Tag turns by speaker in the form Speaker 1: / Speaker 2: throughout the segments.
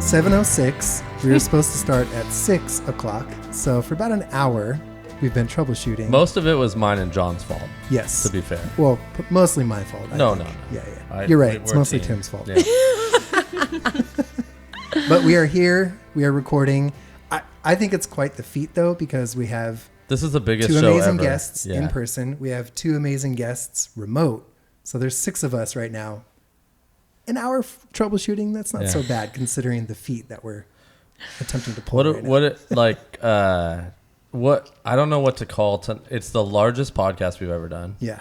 Speaker 1: 7:06. We were supposed to start at 6 o'clock. So for about an hour, we've been troubleshooting.
Speaker 2: Most of it was mine and John's fault.
Speaker 1: Yes.
Speaker 2: To be fair.
Speaker 1: Well, mostly my fault.
Speaker 2: No.
Speaker 1: Yeah. You're right. It's mostly Tim's fault.
Speaker 2: Yeah.
Speaker 1: But we are here. We are recording. I think it's quite the feat, though, because we have
Speaker 2: This is the biggest
Speaker 1: two
Speaker 2: show
Speaker 1: amazing
Speaker 2: ever.
Speaker 1: guests in person. We have two amazing guests remote. So there's 6 of us right now. An hour troubleshooting, that's not so bad considering the feat that we're attempting to pull right now.
Speaker 2: What I don't know what to call it's the largest podcast we've ever done.
Speaker 1: Yeah.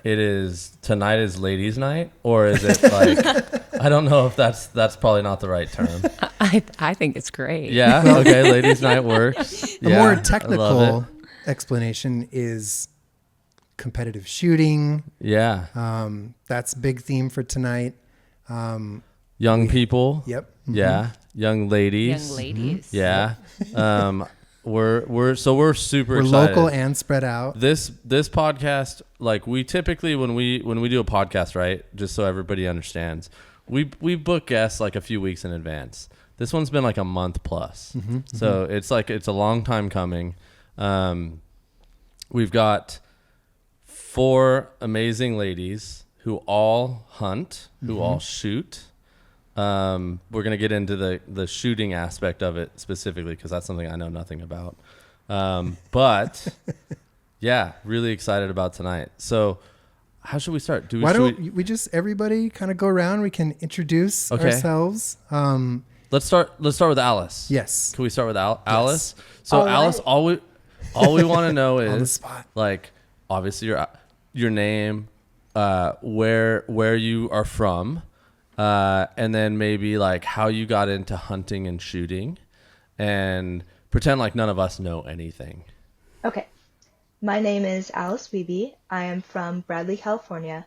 Speaker 2: It is tonight is ladies' night, or is it like I don't know if that's probably not the right term.
Speaker 3: I think it's great.
Speaker 2: Yeah, okay, ladies' night works.
Speaker 1: A more technical explanation is competitive shooting.
Speaker 2: Yeah.
Speaker 1: That's a big theme for tonight.
Speaker 2: Young people.
Speaker 1: Yep. Mm-hmm.
Speaker 2: Yeah. Young ladies.
Speaker 3: Mm-hmm.
Speaker 2: Yeah. We're super
Speaker 1: We're
Speaker 2: excited.
Speaker 1: local and spread out.
Speaker 2: This podcast, like we typically when we do a podcast, right? Just so everybody understands, we book guests like a few weeks in advance. This one's been like a month plus, so it's a long time coming. We've got 4 amazing ladies who all hunt, who all shoot. We're going to get into the shooting aspect of it specifically because that's something I know nothing about. But yeah, really excited about tonight. So how should we start?
Speaker 1: Why don't we just everybody kind of go around? We can introduce ourselves.
Speaker 2: Let's start with Alice.
Speaker 1: Yes.
Speaker 2: Can we start with Alice? So Alice, all we want to know is
Speaker 1: on the spot.
Speaker 2: Like obviously your name, where you are from. And then maybe like how you got into hunting and shooting, and pretend like none of us know anything.
Speaker 4: Okay. My name is Alice Wiebe. I am from Bradley, California.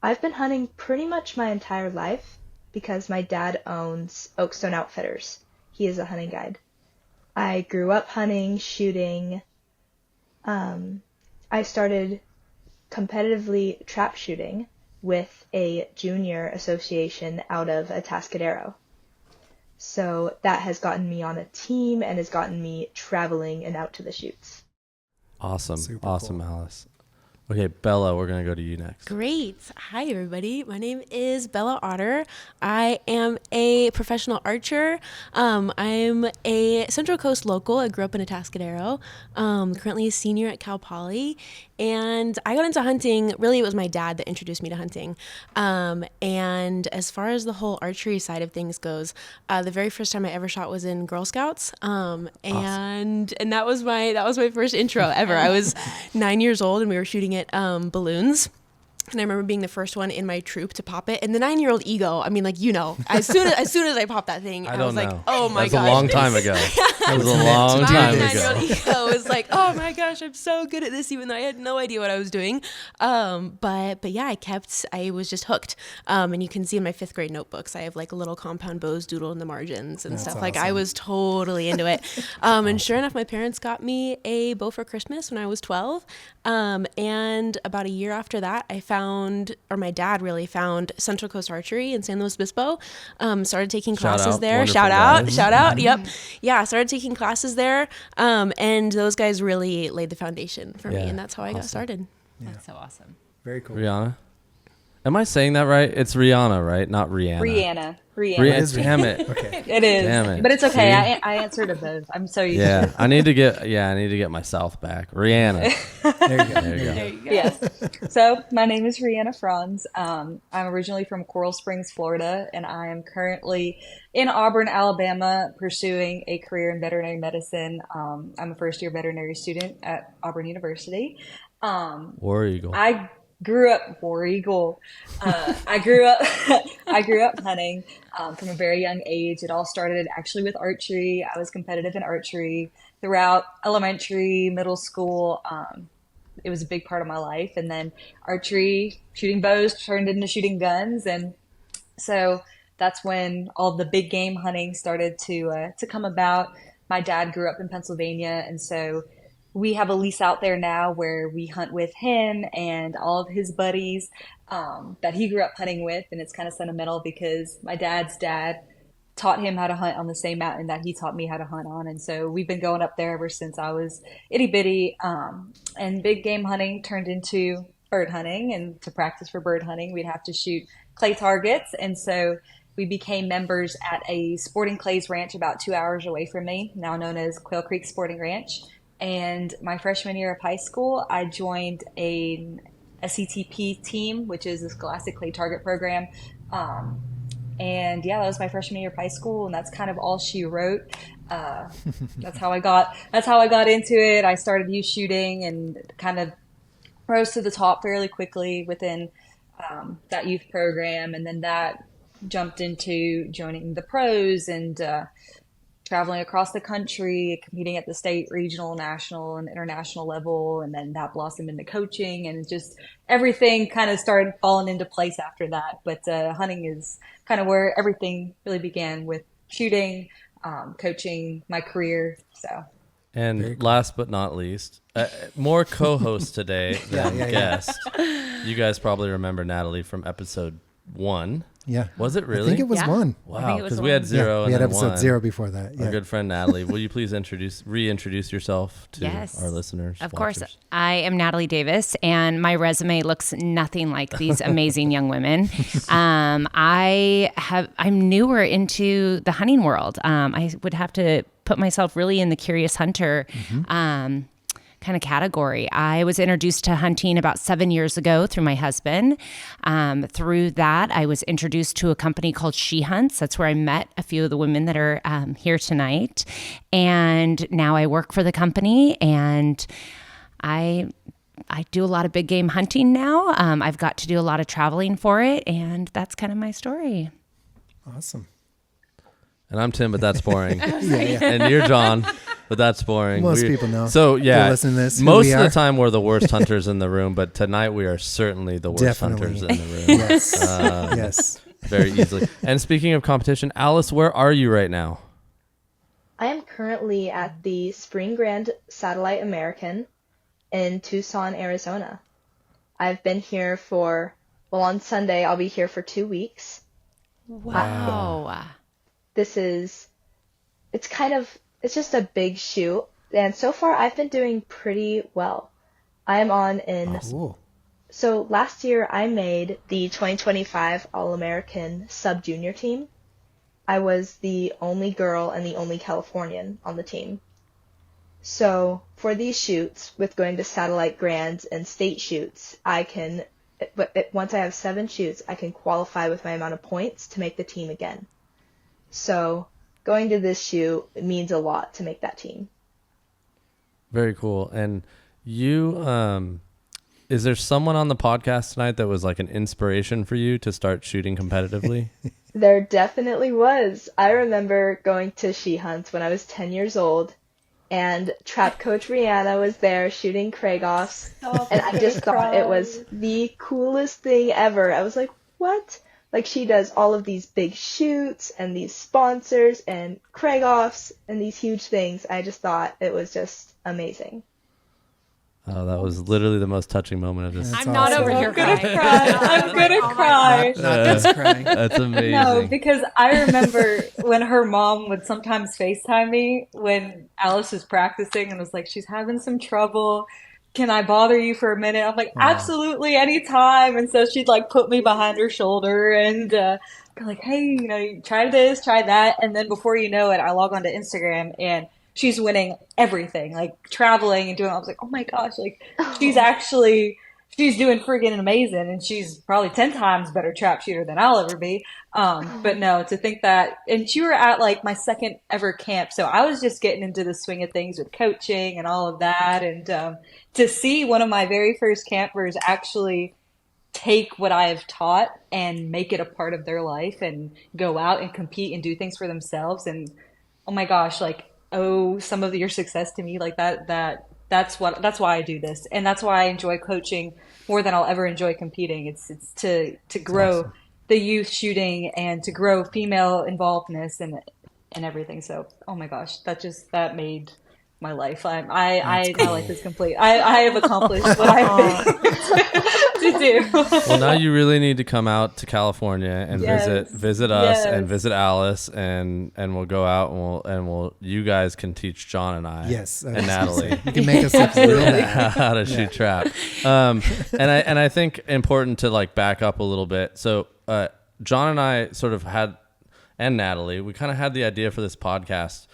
Speaker 4: I've been hunting pretty much my entire life because my dad owns Oakstone Outfitters. He is a hunting guide. I grew up hunting, shooting. I started competitively trap shooting with a junior association out of Atascadero. So that has gotten me on a team and has gotten me traveling and out to the shoots.
Speaker 2: Awesome.
Speaker 1: Super
Speaker 2: Awesome,
Speaker 1: cool.
Speaker 2: Alice. Okay, Bella, we're going to go to you next.
Speaker 3: Great. Hi, everybody. My name is Bella Otter. I am a professional archer. I'm a Central Coast local. I grew up in Atascadero. Currently a senior at Cal Poly. And I got into hunting. Really, it was my dad that introduced me to hunting. And as far as the whole archery side of things goes, the very first time I ever shot was in Girl Scouts.
Speaker 2: Awesome.
Speaker 3: And that was my first intro ever. I was 9 years old and we were shooting at balloons. And I remember being the first one in my troop to pop it. And the 9-year-old ego, I mean, like, as soon as I popped that thing, I was like, oh my gosh.
Speaker 2: That was a long time ago. That was a long
Speaker 3: My
Speaker 2: time
Speaker 3: 9-year-old
Speaker 2: ago.
Speaker 3: ego was like, oh my gosh, I'm so good at this, even though I had no idea what I was doing. But yeah, I was just hooked. And you can see in my 5th grade notebooks, I have like little compound bows doodled in the margins and stuff. Awesome. Like I was totally into it. And sure enough, my parents got me a bow for Christmas when I was 12. And about a year after that, my dad really found Central Coast Archery in San Luis Obispo. Started taking classes there. Shout out. Yep. Yeah. Started taking classes there. And those guys really laid the foundation for me. And that's how I got started.
Speaker 5: Yeah. That's so awesome.
Speaker 1: Very cool.
Speaker 2: Rihanna? Am I saying that right? It's Rihanna, right? Not Rihanna.
Speaker 5: Rihanna.
Speaker 2: Damn it.
Speaker 1: Okay.
Speaker 5: It is.
Speaker 2: Damn it.
Speaker 5: But it's okay.
Speaker 2: See?
Speaker 5: I answered to both. I'm so used to it.
Speaker 2: I need to get my South back. Rihanna.
Speaker 1: There you go.
Speaker 5: Yes. So my name is Reanna Franz. I'm originally from Coral Springs, Florida, and I am currently in Auburn, Alabama, pursuing a career in veterinary medicine. I'm a first-year veterinary student at Auburn University.
Speaker 2: War Eagle.
Speaker 5: I grew up War Eagle. I grew up hunting from a very young age. It all started actually with archery. I was competitive in archery throughout elementary, middle school. It was a big part of my life. And then archery, shooting bows turned into shooting guns. And so that's when all the big game hunting started to come about. My dad grew up in Pennsylvania, and so we have a lease out there now where we hunt with him and all of his buddies that he grew up hunting with. And it's kind of sentimental because my dad's dad taught him how to hunt on the same mountain that he taught me how to hunt on. And so we've been going up there ever since I was itty bitty. And big game hunting turned into bird hunting. And to practice for bird hunting, we'd have to shoot clay targets. And so we became members at a sporting clays ranch about 2 hours away from me, now known as Quail Creek Sporting Ranch. And my freshman year of high school, I joined a CTP team, which is the Scholastic Clay Target Program. And yeah, that was my freshman year of high school, and that's kind of all she wrote. That's how I got into it. I started youth shooting and kind of rose to the top fairly quickly within that youth program, and then that jumped into joining the pros and traveling across the country, competing at the state, regional, national, and international level. And then that blossomed into coaching, and just everything kind of started falling into place after that. But hunting is kind of where everything really began, with shooting, coaching, my career. So.
Speaker 2: And last but not least, more co-hosts today than guests. You guys probably remember Natalie from episode 1.
Speaker 1: Yeah.
Speaker 2: Was it really?
Speaker 1: I think it was 1.
Speaker 2: Wow, because we had 0 and
Speaker 1: we had
Speaker 2: then
Speaker 1: episode
Speaker 2: 1.
Speaker 1: 0 before that. Yeah.
Speaker 2: Our good friend Natalie, will you please reintroduce yourself to our listeners?
Speaker 6: Of course. I am Natalie Davis, and my resume looks nothing like these amazing young women. I'm newer into the hunting world. I would have to put myself really in the curious hunter kind of category. I was introduced to hunting about 7 years ago through my husband. Through that, I was introduced to a company called She Hunts. That's where I met a few of the women that are here tonight. And now I work for the company, and I do a lot of big game hunting now. I've got to do a lot of traveling for it, and that's kind of my story.
Speaker 1: Awesome.
Speaker 2: And I'm Tim, but that's boring. And you're John, but that's boring.
Speaker 1: Most people know.
Speaker 2: So yeah,
Speaker 1: listen to this,
Speaker 2: most of the time we're the worst hunters in the room, but tonight we are certainly the worst hunters in the room.
Speaker 1: Yes. Yes.
Speaker 2: Very easily. And speaking of competition, Alice, where are you right now?
Speaker 4: I am currently at the Spring Grand Satellite American in Tucson, Arizona. I've been here on Sunday, I'll be here for 2 weeks.
Speaker 6: Wow.
Speaker 4: It's just a big shoot. And so far I've been doing pretty well. I'm on So last year I made the 2025 All-American Sub-Junior team. I was the only girl and the only Californian on the team. So for these shoots, with going to satellite grands and state shoots, once I have 7 shoots, I can qualify with my amount of points to make the team again. So going to this shoot means a lot to make that team.
Speaker 2: Very cool. And you, is there someone on the podcast tonight that was like an inspiration for you to start shooting competitively?
Speaker 4: There definitely was. I remember going to She Hunts when I was 10 years old, and trap coach Reanna was there shooting Craigoffs, and I just thought it was the coolest thing ever. I was like, what? Like, she does all of these big shoots and these sponsors and Craigoffs and these huge things. I just thought it was just amazing.
Speaker 2: Oh, that was literally the most touching moment of this.
Speaker 6: I'm not over here crying.
Speaker 5: I'm gonna cry.
Speaker 1: Not just crying.
Speaker 2: That's amazing.
Speaker 5: No, because I remember when her mom would sometimes FaceTime me when Alice was practicing and was like, she's having some trouble. Can I bother you for a minute? I'm like, absolutely, anytime. And so she'd like put me behind her shoulder and be like, hey, try this, try that. And then before you know it, I log onto Instagram and she's winning everything, like traveling and doing. I was like, oh my gosh, like she's doing friggin' amazing, and she's probably 10 times better trap shooter than I'll ever be. But no, to think that, and you were at like my second ever camp, so I was just getting into the swing of things with coaching and all of that, and to see one of my very first campers actually take what I have taught and make it a part of their life and go out and compete and do things for themselves, and oh my gosh, like some of your success to me, like that's why I do this, and that's why I enjoy coaching more than I'll ever enjoy competing. It's to grow the youth shooting and to grow female involvedness and everything. So oh my gosh, that made my life. My life is complete. I have accomplished what I think. to do.
Speaker 2: Well, now you really need to come out to California and visit us and visit Alice, and we'll go out and we'll you guys can teach John and I and Natalie.
Speaker 1: You can make us look real bad.
Speaker 2: How to shoot trap. And I think important to like back up a little bit. So John and I sort of had, and Natalie, we kind of had the idea for this podcast,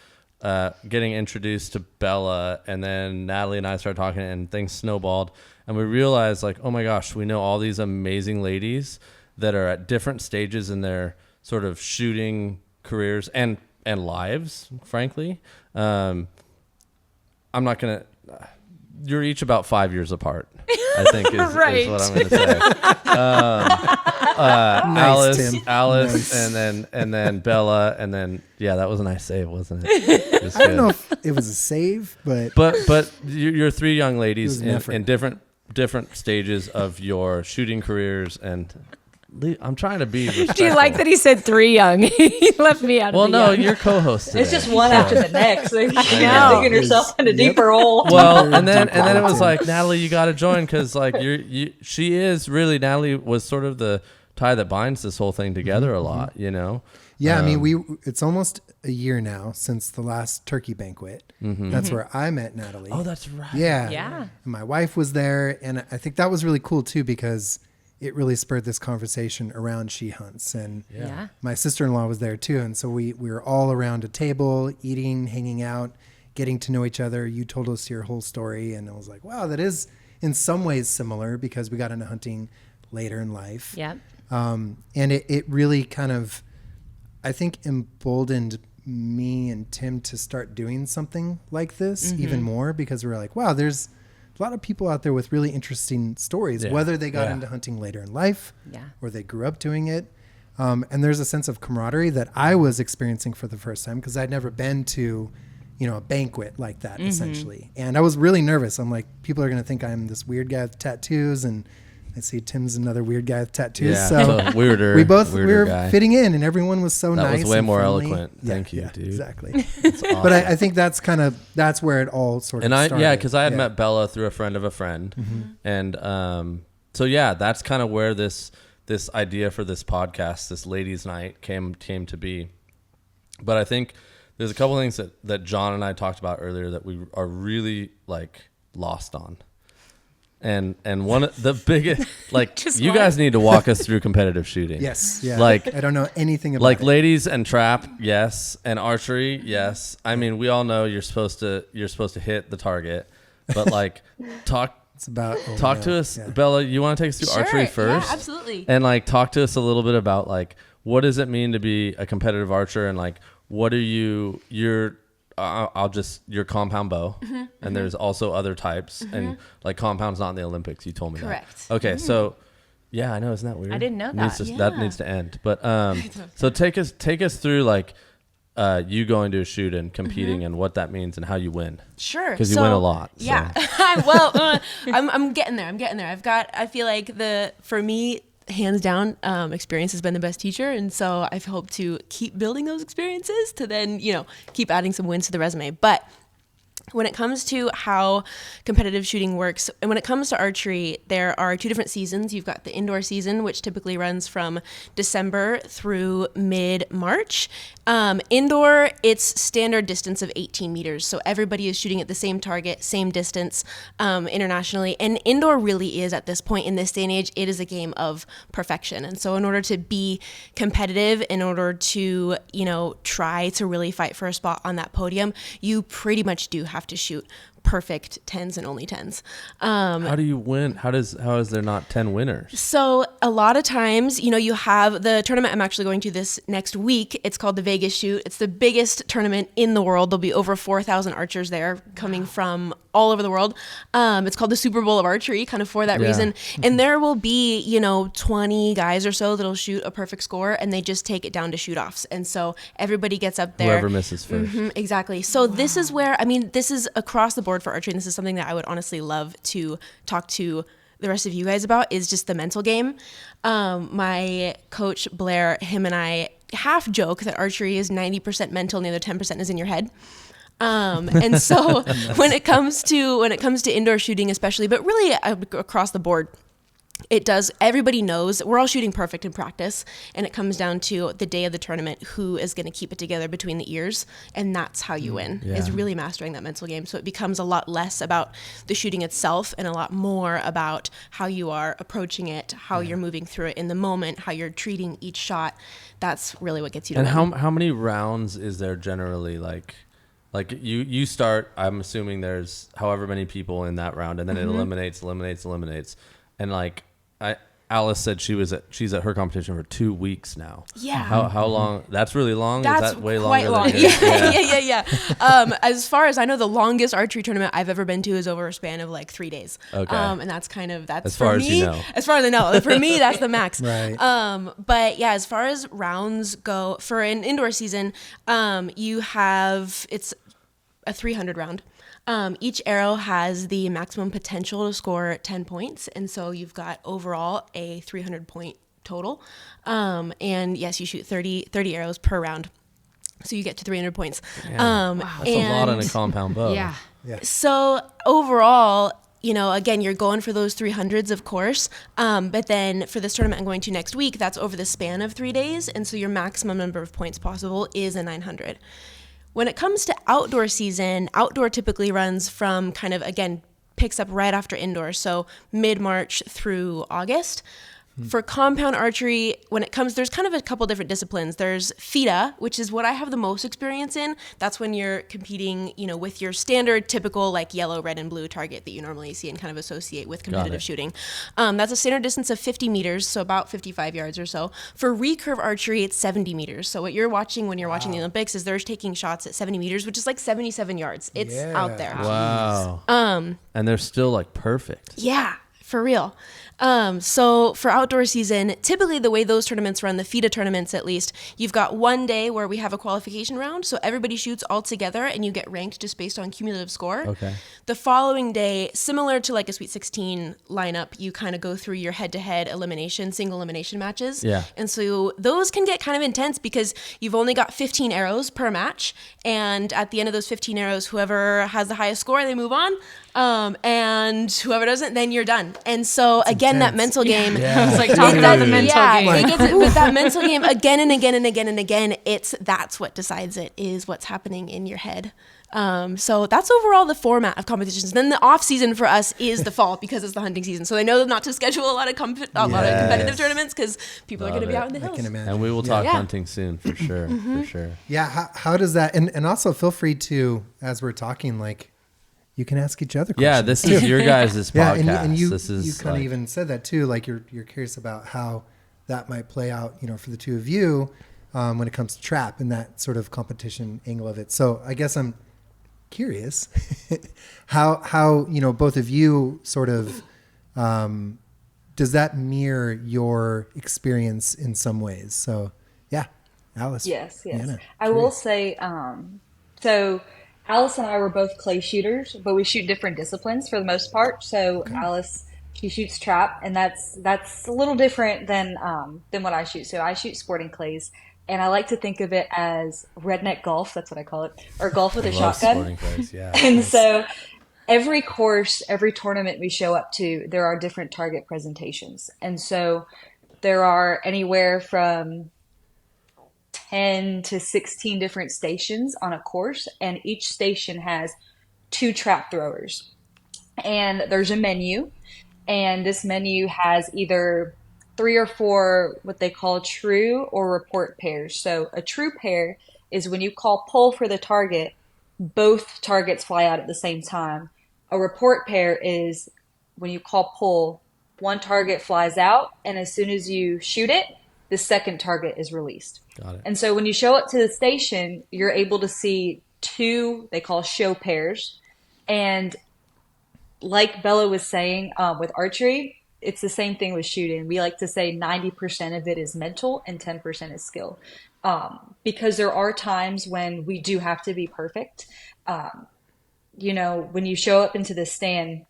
Speaker 2: getting introduced to Bella, and then Natalie and I started talking, and things snowballed, and we realized like, oh my gosh, we know all these amazing ladies that are at different stages in their sort of shooting careers and lives, frankly. I'm not gonna. You're each about 5 years apart, I think is what I'm going to say.
Speaker 1: Nice,
Speaker 2: Alice,
Speaker 1: nice.
Speaker 2: and then Bella, and then that was a nice save, wasn't it?
Speaker 1: I don't know if it was a save, but
Speaker 2: you're three young ladies in different stages of your shooting careers, and I'm trying to be respectful.
Speaker 6: Do you like that he said 3 young? He left me out of
Speaker 2: Well,
Speaker 6: the
Speaker 2: no,
Speaker 6: young.
Speaker 2: you're co-host today.
Speaker 5: It's just one after the next. So you're
Speaker 6: know.
Speaker 5: digging yourself in a deeper hole.
Speaker 2: Well, and then it was like, Natalie, you got to join, because like she is really, Natalie was sort of the tie that binds this whole thing together a lot, you know.
Speaker 1: Yeah, I mean, it's almost a year now since the last turkey banquet. That's where I met Natalie.
Speaker 2: Oh, that's right.
Speaker 6: Yeah.
Speaker 1: And my wife was there, and I think that was really cool too, because it really spurred this conversation around she hunts, and my sister-in-law was there too, and so we were all around a table, eating, hanging out, getting to know each other. You told us your whole story, and I was like, wow, that is in some ways similar, because we got into hunting later in life.
Speaker 6: Yeah.
Speaker 1: And it really kind of, I think, emboldened me and Tim to start doing something like this even more, because we were like, wow, there's a lot of people out there with really interesting stories, whether they got into hunting later in life or they grew up doing it. And there's a sense of camaraderie that I was experiencing for the first time, because I'd never been to, a banquet like that, essentially. And I was really nervous. I'm like, people are going to think I'm this weird guy with tattoos, and I see Tim's another weird guy with tattoos.
Speaker 2: Yeah,
Speaker 1: so
Speaker 2: we
Speaker 1: were
Speaker 2: guy.
Speaker 1: fitting in, and everyone was so
Speaker 2: That
Speaker 1: nice.
Speaker 2: was way
Speaker 1: and
Speaker 2: more
Speaker 1: friendly.
Speaker 2: eloquent. Thank you, dude.
Speaker 1: Exactly.
Speaker 2: Awesome.
Speaker 1: But I think that's where it all sort of started.
Speaker 2: Because I had met Bella through a friend of a friend, and that's kind of where this idea for this podcast, this ladies' night, came to be. But I think there's a couple things that John and I talked about earlier that we are really like lost on. And one of the biggest, like, you guys need to walk us through competitive shooting.
Speaker 1: Yes. Yeah.
Speaker 2: Like,
Speaker 1: I don't know anything about
Speaker 2: like
Speaker 1: it.
Speaker 2: ladies and trap. Yes. And archery. Yes. I mean, we all know you're supposed to hit the target, but like talk to us. Yeah. Bella, you want to take us through archery first?
Speaker 3: Yeah, absolutely.
Speaker 2: And like, talk to us a little bit about like, what does it mean to be a competitive archer? And like, what are your compound bow, and there's also other types, and like compound's not in the Olympics. You told me
Speaker 3: Correct.
Speaker 2: that. Okay, so I know, isn't that weird?
Speaker 6: I didn't know that.
Speaker 2: That needs to end. But so take us through like you going to a shoot and competing and what that means and how you win.
Speaker 3: Sure.
Speaker 2: Because you win a lot. So.
Speaker 3: Yeah. Well, I'm getting there. I feel like for me, hands down, experience has been the best teacher, and so I've hoped to keep building those experiences to then keep adding some wins to the resume. But when it comes to how competitive shooting works, and when it comes to archery, there are 2 different seasons. You've got the indoor season, which typically runs from December through mid-March. Indoor, it's standard distance of 18 meters. So everybody is shooting at the same target, same distance internationally. And indoor really is, at this point in this day and age, it is a game of perfection. And so in order to be competitive, in order to, try to really fight for a spot on that podium, you pretty much do have to shoot perfect 10s and only 10s.
Speaker 2: How do you win? How is there not 10 winners?
Speaker 3: So a lot of times, you have the tournament I'm actually going to this next week. It's called the Vegas Shoot. It's the biggest tournament in the world. There'll be over 4,000 archers there coming from all over the world. It's called the Super Bowl of Archery, kind of for that reason. And there will be, 20 guys or so that'll shoot a perfect score, and they just take it down to shoot-offs. And so everybody gets up there.
Speaker 2: Whoever misses first.
Speaker 3: Exactly. So this is where, this is across the board for archery, and this is something that I would honestly love to talk to the rest of you guys about, is just the mental game. My coach Blair, him and I half joke that archery is 90% mental and the other 10% is in your head. And so when it comes to indoor shooting especially, but really across the board, it does, everybody knows we're all shooting perfect in practice, and it comes down to the day of the tournament, who is going to keep it together between the ears, and that's how you win, is really mastering that mental game. So it becomes a lot less about the shooting itself and a lot more about how you are approaching it, how you're moving through it in the moment, how you're treating each shot. That's really what gets you to win.
Speaker 2: And how many rounds is there generally? Like you start, I'm assuming there's however many people in that round, and then it eliminates, and like Alice said she's at her competition for 2 weeks now.
Speaker 3: Yeah.
Speaker 2: How long? That's really long.
Speaker 3: That's
Speaker 2: is that way
Speaker 3: quite
Speaker 2: longer?
Speaker 3: long. Yeah. As far as I know, the longest archery tournament I've ever been to is over a span of like 3 days. Okay. And that's
Speaker 2: as far as you know.
Speaker 3: As far as I know, for me, that's the max.
Speaker 1: Right.
Speaker 3: But yeah, as far as rounds go for an indoor season, it's a 300 round. Each arrow has the maximum potential to score 10 points. And so you've got overall a 300 point total. And yes, you shoot 30 arrows per round. So you get to 300 points.
Speaker 2: Wow. That's a lot on a compound bow.
Speaker 6: Yeah.
Speaker 3: So overall, again, you're going for those 300s, of course. But then for this tournament I'm going to next week, that's over the span of 3 days. And so your maximum number of points possible is a 900. When it comes to outdoor season, outdoor typically runs from picks up right after indoor, so mid-March through August. For compound archery, there's kind of a couple different disciplines. There's FIDA, which is what I have the most experience in. That's when you're competing, with your standard, typical, like yellow, red, and blue target that you normally see and kind of associate with competitive shooting. That's a standard distance of 50 meters, so about 55 yards or so. For recurve archery, it's 70 meters. So what you're watching when you're watching the Olympics is they're taking shots at 70 meters, which is like 77 yards. It's out there.
Speaker 2: Wow. And they're still like perfect.
Speaker 3: Yeah, for real. So for outdoor season, typically the way those tournaments run, the FIDA tournaments at least, you've got one day where we have a qualification round. So everybody shoots all together and you get ranked just based on cumulative score.
Speaker 2: Okay.
Speaker 3: The following day, similar to like a Sweet 16 lineup, you kind of go through your head-to-head single elimination matches.
Speaker 2: Yeah.
Speaker 3: And so those can get kind of intense because you've only got 15 arrows per match. And at the end of those 15 arrows, whoever has the highest score, they move on. And whoever doesn't, then you're done. And so again, that mental game.
Speaker 6: I was like talking about the mental game.
Speaker 3: But that mental game again and again and again and again, that's what decides it, is what's happening in your head. So that's overall the format of competitions. Then the off season for us is the fall because it's the hunting season. So I know not to schedule a lot of competitive tournaments because people are going to be out in the hills.
Speaker 1: I can imagine.
Speaker 2: And we will talk hunting soon for sure. For sure.
Speaker 1: Yeah. How does that? And also feel free to, as we're talking, like, you can ask each other questions.
Speaker 2: Yeah, this is your guys' podcast.
Speaker 1: And you kind of
Speaker 2: like,
Speaker 1: even said that too. Like you're curious about how that might play out, for the two of you when it comes to trap and that sort of competition angle of it. So I guess I'm curious how both of you sort of does that mirror your experience in some ways? So yeah, Alice.
Speaker 5: Yes.
Speaker 1: Reanna,
Speaker 5: I will say, so Alice and I were both clay shooters, but we shoot different disciplines for the most part. So Alice, she shoots trap, and that's a little different than what I shoot. So I shoot sporting clays, and I like to think of it as redneck golf. That's what I call it, or golf with a shotgun.
Speaker 2: Sporting clays, yeah.
Speaker 5: And so every course, every tournament we show up to, there are different target presentations, and so there are anywhere from 10 to 16 different stations on a course, and each station has 2 trap throwers. And there's a menu, and this menu has either 3 or 4 what they call true or report pairs. So a true pair is when you call pull for the target, both targets fly out at the same time. A report pair is when you call pull, one target flies out, and as soon as you shoot it, the second target is released.
Speaker 2: Got it.
Speaker 5: And so when you show up to the station, you're able to see 2, they call show pairs. And like Bella was saying, with archery, it's the same thing with shooting. We like to say 90% of it is mental and 10% is skill. Because there are times when we do have to be perfect. When you show up into the stand,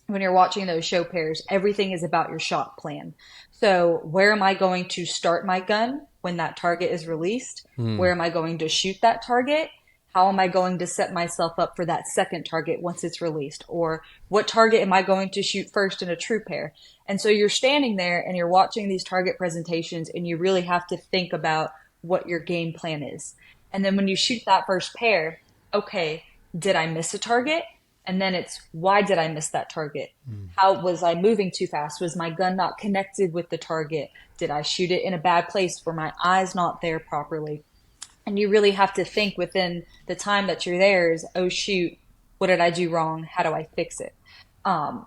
Speaker 5: when you're watching those show pairs, everything is about your shot plan. So where am I going to start my gun when that target is released? Where am I going to shoot that target? how am I going to set myself up for that second target once it's released? Or what target am I going to shoot first in a true pair? And so you're standing there and you're watching these target presentations, and you really have to think about what your game plan is. And then when you shoot that first pair, okay, did I miss a target? And then it's, why did I miss that target? How was I moving too fast? Was my gun not connected with the target? Did I shoot it in a bad place? Were my eyes not there properly? And you really have to think within the time that you're there is, oh shoot, what did I do wrong? How do I fix it? And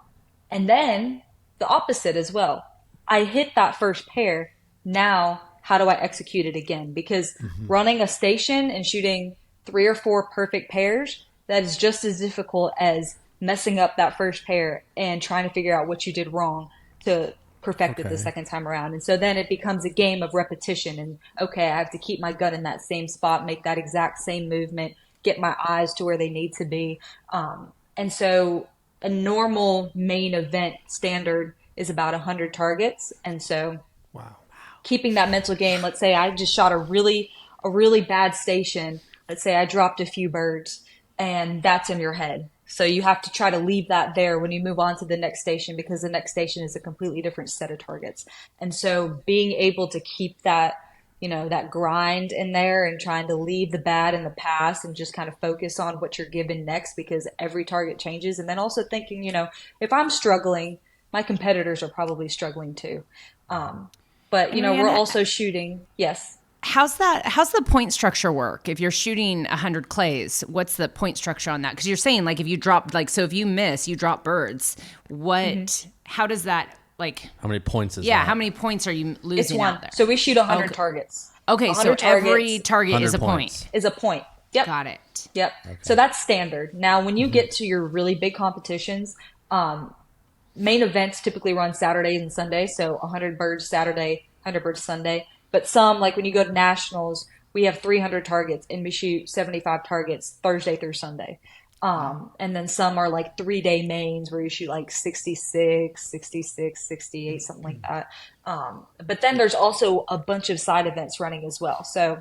Speaker 5: then the opposite as well. I hit that first pair. Now, how do I execute it again? Because running a station and shooting 3 or 4 perfect pairs, that is just as difficult as messing up that first pair and trying to figure out what you did wrong to perfect it the second time around. And so then it becomes a game of repetition. And okay, I have to keep my gun in that same spot, make that exact same movement, get my eyes to where they need to be. And so a normal main event standard is about 100 targets. And so keeping that mental game, let's say I just shot a really bad station. Let's say I dropped a few birds, and that's in your head. So you have to try to leave that there when you move on to the next station, because the next station is a completely different set of targets. And so being able to keep that, that grind in there and trying to leave the bad in the past and just kind of focus on what you're given next, because every target changes. And then also thinking, if I'm struggling, my competitors are probably struggling too. But, we're also shooting. Yes.
Speaker 6: How's the point structure work? If you're shooting 100 clays, what's the point structure on that? Because you're saying if you drop, so if you miss, you drop birds. How does that
Speaker 2: how many points is that?
Speaker 6: Yeah, how many points are you losing
Speaker 5: it's one.
Speaker 6: out there?
Speaker 5: So we shoot 100 targets.
Speaker 6: Okay, 100 so every target is a point.
Speaker 5: Is a point. Yep.
Speaker 6: Got it.
Speaker 5: Yep. Okay. So that's standard. Now, when you get to your really big competitions, main events typically run Saturdays and Sundays. So 100 birds Saturday, 100 birds Sunday. But some, when you go to nationals, we have 300 targets and we shoot 75 targets Thursday through Sunday. And then some are 3-day mains where you shoot 66, 66, 68, something like that. But then there's also a bunch of side events running as well. So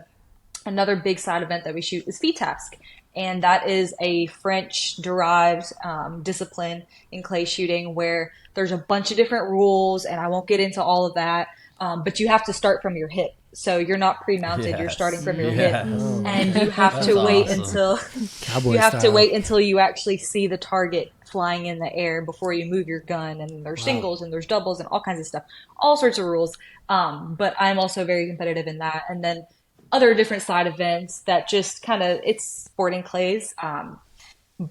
Speaker 5: another big side event that we shoot is FITASC. And that is a French-derived discipline in clay shooting where there's a bunch of different rules, and I won't get into all of that. But you have to start from your hip. So you're not pre-mounted, you're starting from your hip. And you have to wait until until you actually see the target flying in the air before you move your gun. And there's singles and there's doubles and all kinds of stuff. All sorts of rules. But I'm also very competitive in that. And then other different side events that just it's sporting clays.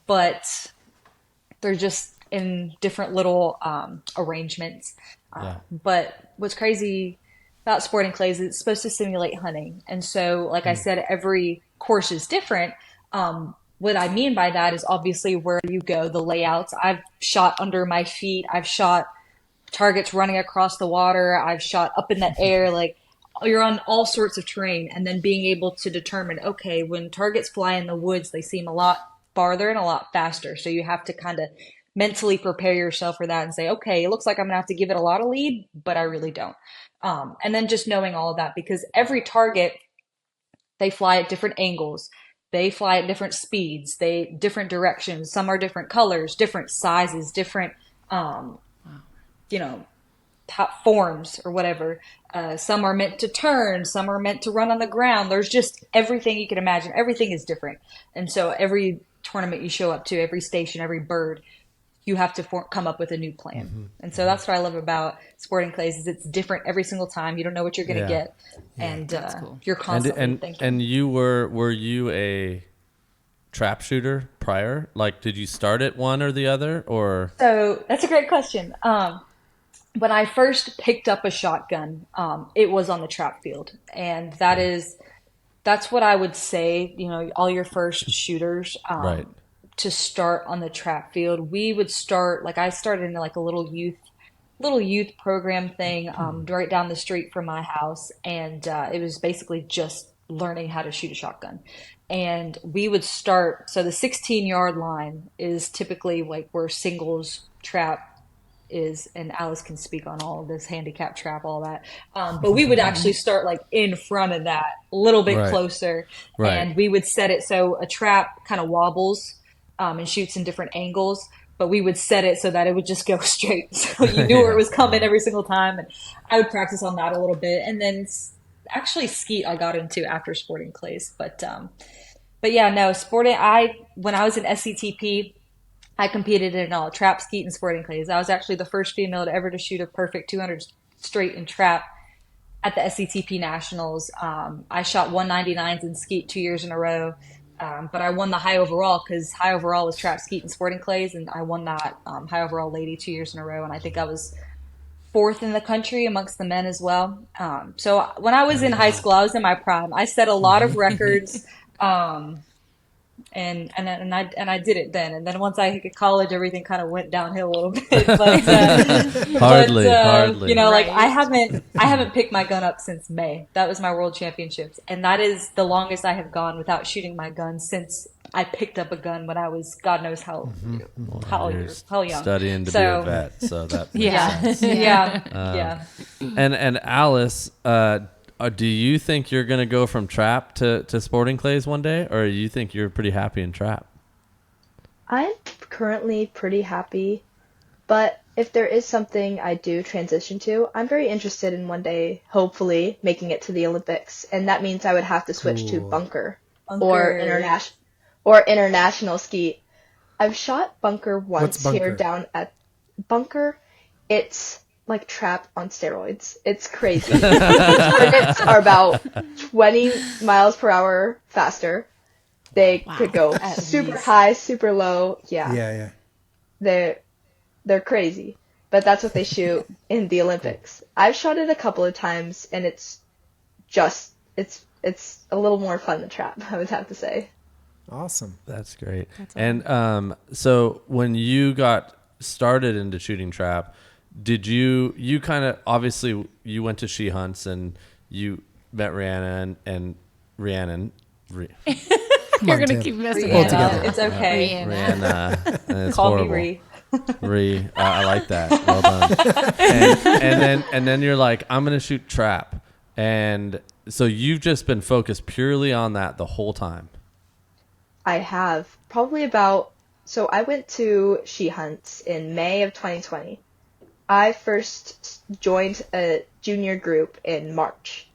Speaker 5: But they're just in different little arrangements. But what's crazy about sporting clays is it's supposed to simulate hunting. And so, like I said, every course is different. What I mean by that is obviously where you go, the layouts. I've shot under my feet. I've shot targets running across the water. I've shot up in the air. You're on all sorts of terrain. And then being able to determine, okay, when targets fly in the woods, they seem a lot farther and a lot faster. So you have to kind of mentally prepare yourself for that and say, okay, it looks like I'm gonna have to give it a lot of lead, but I really don't. And then just knowing all of that, because every target, they fly at different angles. They fly at different speeds, different directions. Some are different colors, different sizes, different, forms or whatever. Some are meant to turn, some are meant to run on the ground. There's just everything you can imagine. Everything is different. And so every tournament you show up to, every station, every bird, you have to come up with a new plan. And so that's what I love about sporting clays is it's different every single time. You don't know what you're going to get. And cool. You're constantly thinking.
Speaker 2: And were you a trap shooter prior? Did you start at one or the other, or?
Speaker 5: So that's a great question. When I first picked up a shotgun, it was on the trap field. And that's what I would say, all your first shooters,
Speaker 2: right.
Speaker 5: To start on the trap field. We would start, I started in a little youth program thing, right down the street from my house. And it was basically just learning how to shoot a shotgun. And we would start, so the 16-yard line is typically where singles trap is, and Alice can speak on all of this, handicap trap, all that. But we would actually start like in front of that, a little bit closer.
Speaker 2: Right.
Speaker 5: And we would set it so a trap kind of wobbles and shoots in different angles. But we would set it so that it would just go straight. So you knew where it was coming every single time. And I would practice on that a little bit. And then actually skeet I got into after sporting clays. But yeah, no, sporting, when I was in SCTP, I competed in all trap, skeet, and sporting clays. I was actually the first female to ever to shoot a perfect 200 straight in trap at the SCTP Nationals. I shot 199s in skeet 2 years in a row. But I won the high overall because high overall was trap, skeet, and sporting clays, and I won that high overall lady 2 years in a row, and I think I was 4th in the country amongst the men as well. So when I was in high school, I was in my prime. I set a lot of records, and I did it then. And then once I hit college, everything kind of went downhill a little bit. But
Speaker 2: hardly.
Speaker 5: You know, like I haven't picked my gun up since May. That was my world championships, and that is the longest I have gone without shooting my gun since I picked up a gun when I was God knows how young.
Speaker 2: Studying to be a vet, so that makes sense.
Speaker 5: Yeah.
Speaker 2: And Alice, do you think you're going to go from trap to sporting clays one day, or you think you're pretty happy in trap?
Speaker 4: I'm currently pretty happy, but if there is something I do transition to, I'm very interested in one day, hopefully, making it to the Olympics, and that means I would have to switch to bunker. Or international skeet. I've shot bunker once here down at bunker. It's like trap on steroids. It's crazy. Targets are about 20 miles per hour faster. They could go super high, super low. Yeah. They're crazy. But that's what they shoot in the Olympics. I've shot it a couple of times, and it's a little more fun than trap, I would have to say.
Speaker 1: Awesome.
Speaker 2: That's great. And so when you got started into shooting trap, did you kind of, obviously you went to she hunts and you met Reanna and Rhiannon.
Speaker 6: You're going to keep messing
Speaker 4: all
Speaker 6: together.
Speaker 4: together.
Speaker 5: It's okay.
Speaker 2: Reanna. And it's
Speaker 5: Call
Speaker 2: horrible.
Speaker 5: me
Speaker 2: Ree. I like that. Well done. and then you're like, I'm going to shoot trap. And so you've just been focused purely on that the whole time.
Speaker 4: I have. So I went to she hunts in May of 2020. I first joined a junior group in March.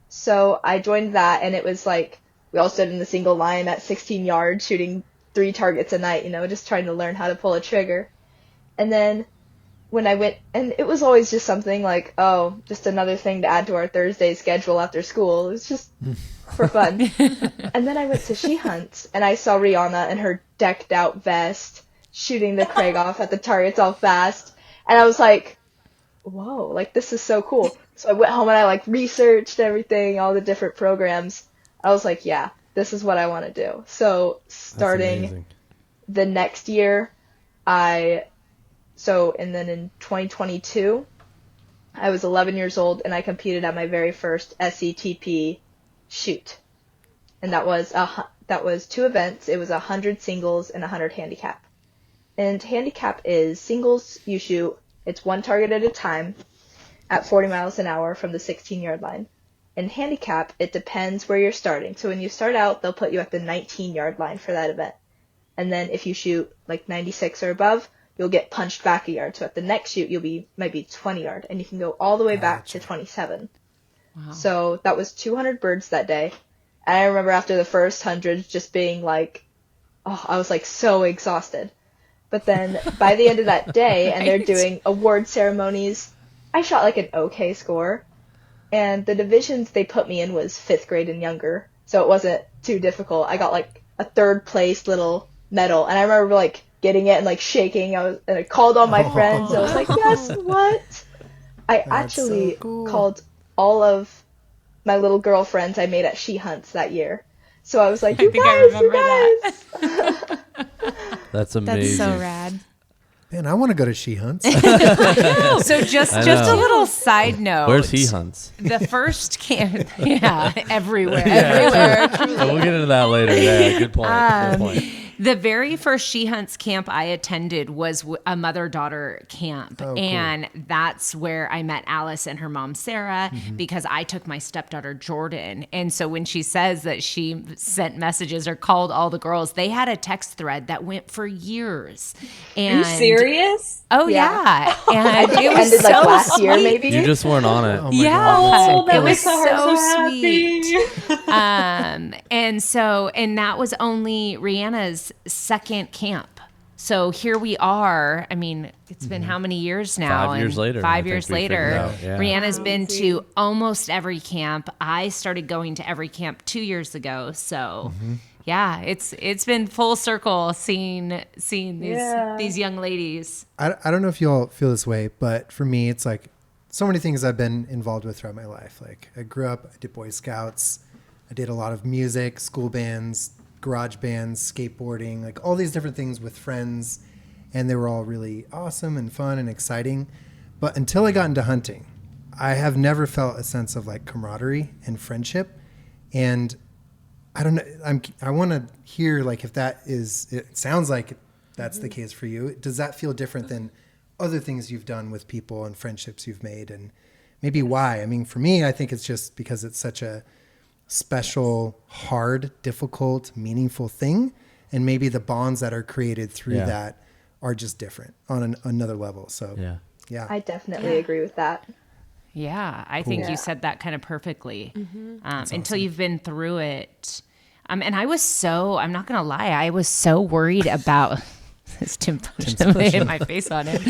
Speaker 4: So I joined that, and it was like we all stood in the single line at 16 yards shooting 3 targets a night, just trying to learn how to pull a trigger. And then when I went, and it was always just something like, just another thing to add to our Thursday schedule after school. It was just for fun. And then I went to she hunts, and I saw Rihanna in her decked out vest shooting the Craig off at the targets all fast. And I was like, whoa, like this is so cool. So I went home and I researched everything, all the different programs. I was like, yeah, this is what I want to do. So starting the next year, and then in 2022, I was 11 years old and I competed at my very first SCTP shoot. And that was 2 events. It was 100 singles and 100 handicap. And handicap is singles you shoot, it's 1 target at a time at 40 miles an hour from the 16-yard line. In handicap, it depends where you're starting. So when you start out, they'll put you at the 19-yard line for that event. And then if you shoot 96 or above, you'll get punched back a yard. So at the next shoot, might be 20-yard, and you can go all the way back to 27. Wow. So that was 200 birds that day. And I remember after the first 100 just being I was so exhausted. But then by the end of that day, and they're doing award ceremonies, I shot an okay score. And the divisions they put me in was 5th grade and younger. So it wasn't too difficult. I got a 3rd place little medal. And I remember getting it and shaking. And I called all my friends. I was like, guess what? I actually called all of my little girlfriends I made at she hunts that year. So I was like, you guys.
Speaker 2: That's amazing.
Speaker 6: That's so rad.
Speaker 1: Man, I want to go to she hunts.
Speaker 6: So just a little side note.
Speaker 2: Where's he hunts?
Speaker 6: The first everywhere.
Speaker 2: So we'll get into that later. Yeah, good point.
Speaker 6: The very first She Hunts camp I attended was a mother-daughter camp.
Speaker 1: Oh, cool.
Speaker 6: And that's where I met Alice and her mom, Sarah, because I took my stepdaughter, Jordan. And so when she says that she sent messages or called all the girls, they had a text thread that went for years. And,
Speaker 5: Are you serious?
Speaker 6: Oh, yeah. And
Speaker 4: I think
Speaker 6: it was
Speaker 4: ended
Speaker 6: so
Speaker 4: like last year,
Speaker 6: sweet.
Speaker 4: maybe.
Speaker 2: You just weren't on it.
Speaker 1: Oh my
Speaker 6: Yeah.
Speaker 5: Oh, that
Speaker 6: It was
Speaker 5: makes my heart
Speaker 6: so
Speaker 5: so happy.
Speaker 6: sweet. And that was only Reanna's second camp. So here we are. I mean, it's been how many years now?
Speaker 2: 5 years later, I
Speaker 6: 5
Speaker 2: think
Speaker 6: years
Speaker 2: we figured
Speaker 6: later,
Speaker 2: it out, yeah.
Speaker 6: Rihanna's been to almost every camp. I started going to every camp 2 years ago. So yeah, it's been full circle seeing these young ladies.
Speaker 1: I don't know if you all feel this way, but for me, it's like so many things I've been involved with throughout my life. Like I grew up, I did Boy Scouts, I did a lot of music, school bands, garage bands, skateboarding, like all these different things with friends. And they were all really awesome and fun and exciting. But until I got into hunting, I have never felt a sense of like camaraderie and friendship. And I don't know, I want to hear like if that is, it sounds like that's the case for you. Does that feel different than other things you've done with people and friendships you've made? And maybe why? I mean, for me, I think it's just because it's such a special, hard, difficult, meaningful thing. And maybe the bonds that are created through that are just different on another level. So yeah.
Speaker 4: I definitely agree with that.
Speaker 6: Yeah, I think you said that kind of perfectly. Until you've been through it. And I was I'm not going to lie, I was so worried about this. Tim hit my face on it.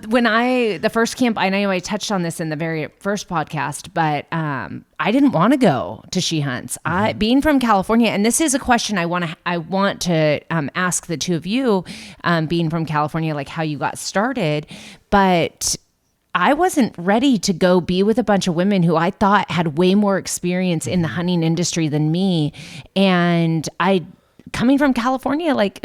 Speaker 6: When the first camp, I know I touched on this in the very first podcast, but I didn't want to go to She Hunts. Being from California, and this is a question I want to ask the two of you, being from California, like how you got started, but I wasn't ready to go be with a bunch of women who I thought had way more experience in the hunting industry than me. And coming from California, like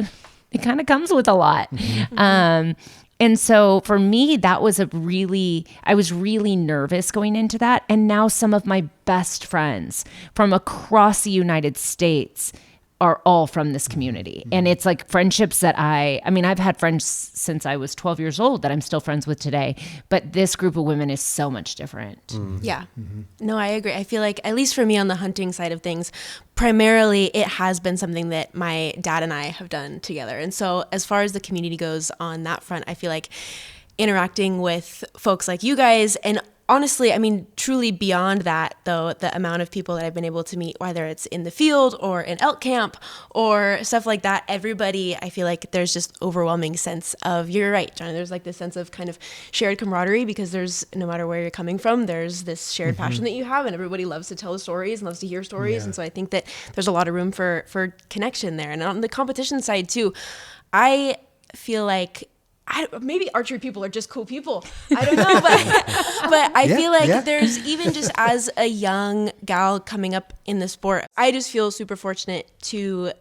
Speaker 6: it kind of comes with a lot. And so for me, I was really nervous going into that. And now some of my best friends from across the United States are all from this community. And it's like friendships that I've had friends since I was 12 years old that I'm still friends with today, but this group of women is so much different.
Speaker 3: Yeah. No, I agree. I feel like, at least for me on the hunting side of things, primarily it has been something that my dad and I have done together. And so as far as the community goes on that front, I feel like interacting with folks like you guys, and honestly, I mean, truly beyond that, though, the amount of people that I've been able to meet, whether it's in the field or in elk camp or stuff like that, everybody, I feel like there's just overwhelming sense of, you're right, John, there's like this sense of kind of shared camaraderie, because there's, no matter where you're coming from, there's this shared passion that you have, and everybody loves to tell stories and loves to hear stories. And so I think that there's a lot of room for connection there. And on the competition side too, I feel like maybe archery people are just cool people. I don't know, but I feel like there's, even just as a young gal coming up in the sport, I just feel super fortunate to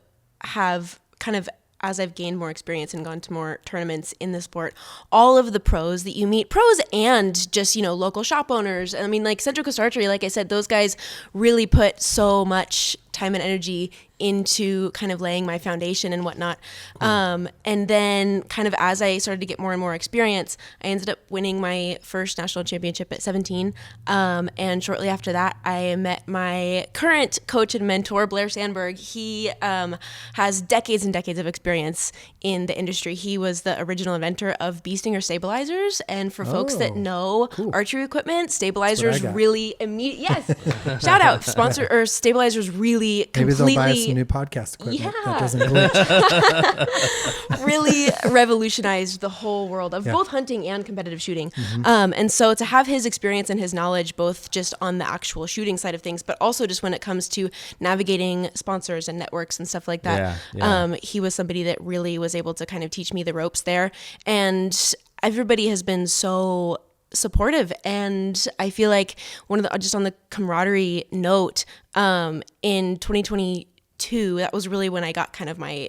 Speaker 3: have kind of, as I've gained more experience and gone to more tournaments in the sport, all of the pros that you meet, pros and just, local shop owners. I mean, like Central Coast Archery, like I said, those guys really put so much time and energy into kind of laying my foundation and whatnot. And then kind of as I started to get more and more experience, I ended up winning my first national championship at 17. And shortly after that, I met my current coach and mentor, Blair Sandberg. He has decades and decades of experience in the industry. He was the original inventor of bee stinger stabilizers. And for folks that know archery equipment, stabilizers really shout out, sponsor, or stabilizers really
Speaker 1: Maybe
Speaker 3: completely,
Speaker 1: they'll buy some new podcast equipment that doesn't glitch.
Speaker 3: really revolutionized the whole world of both hunting and competitive shooting. And so to have his experience and his knowledge, both just on the actual shooting side of things, but also just when it comes to navigating sponsors and networks and stuff like that, he was somebody that really was able to kind of teach me the ropes there. And everybody has been so supportive. And I feel like just on the camaraderie note, in 2022, 2, that was really when I got kind of my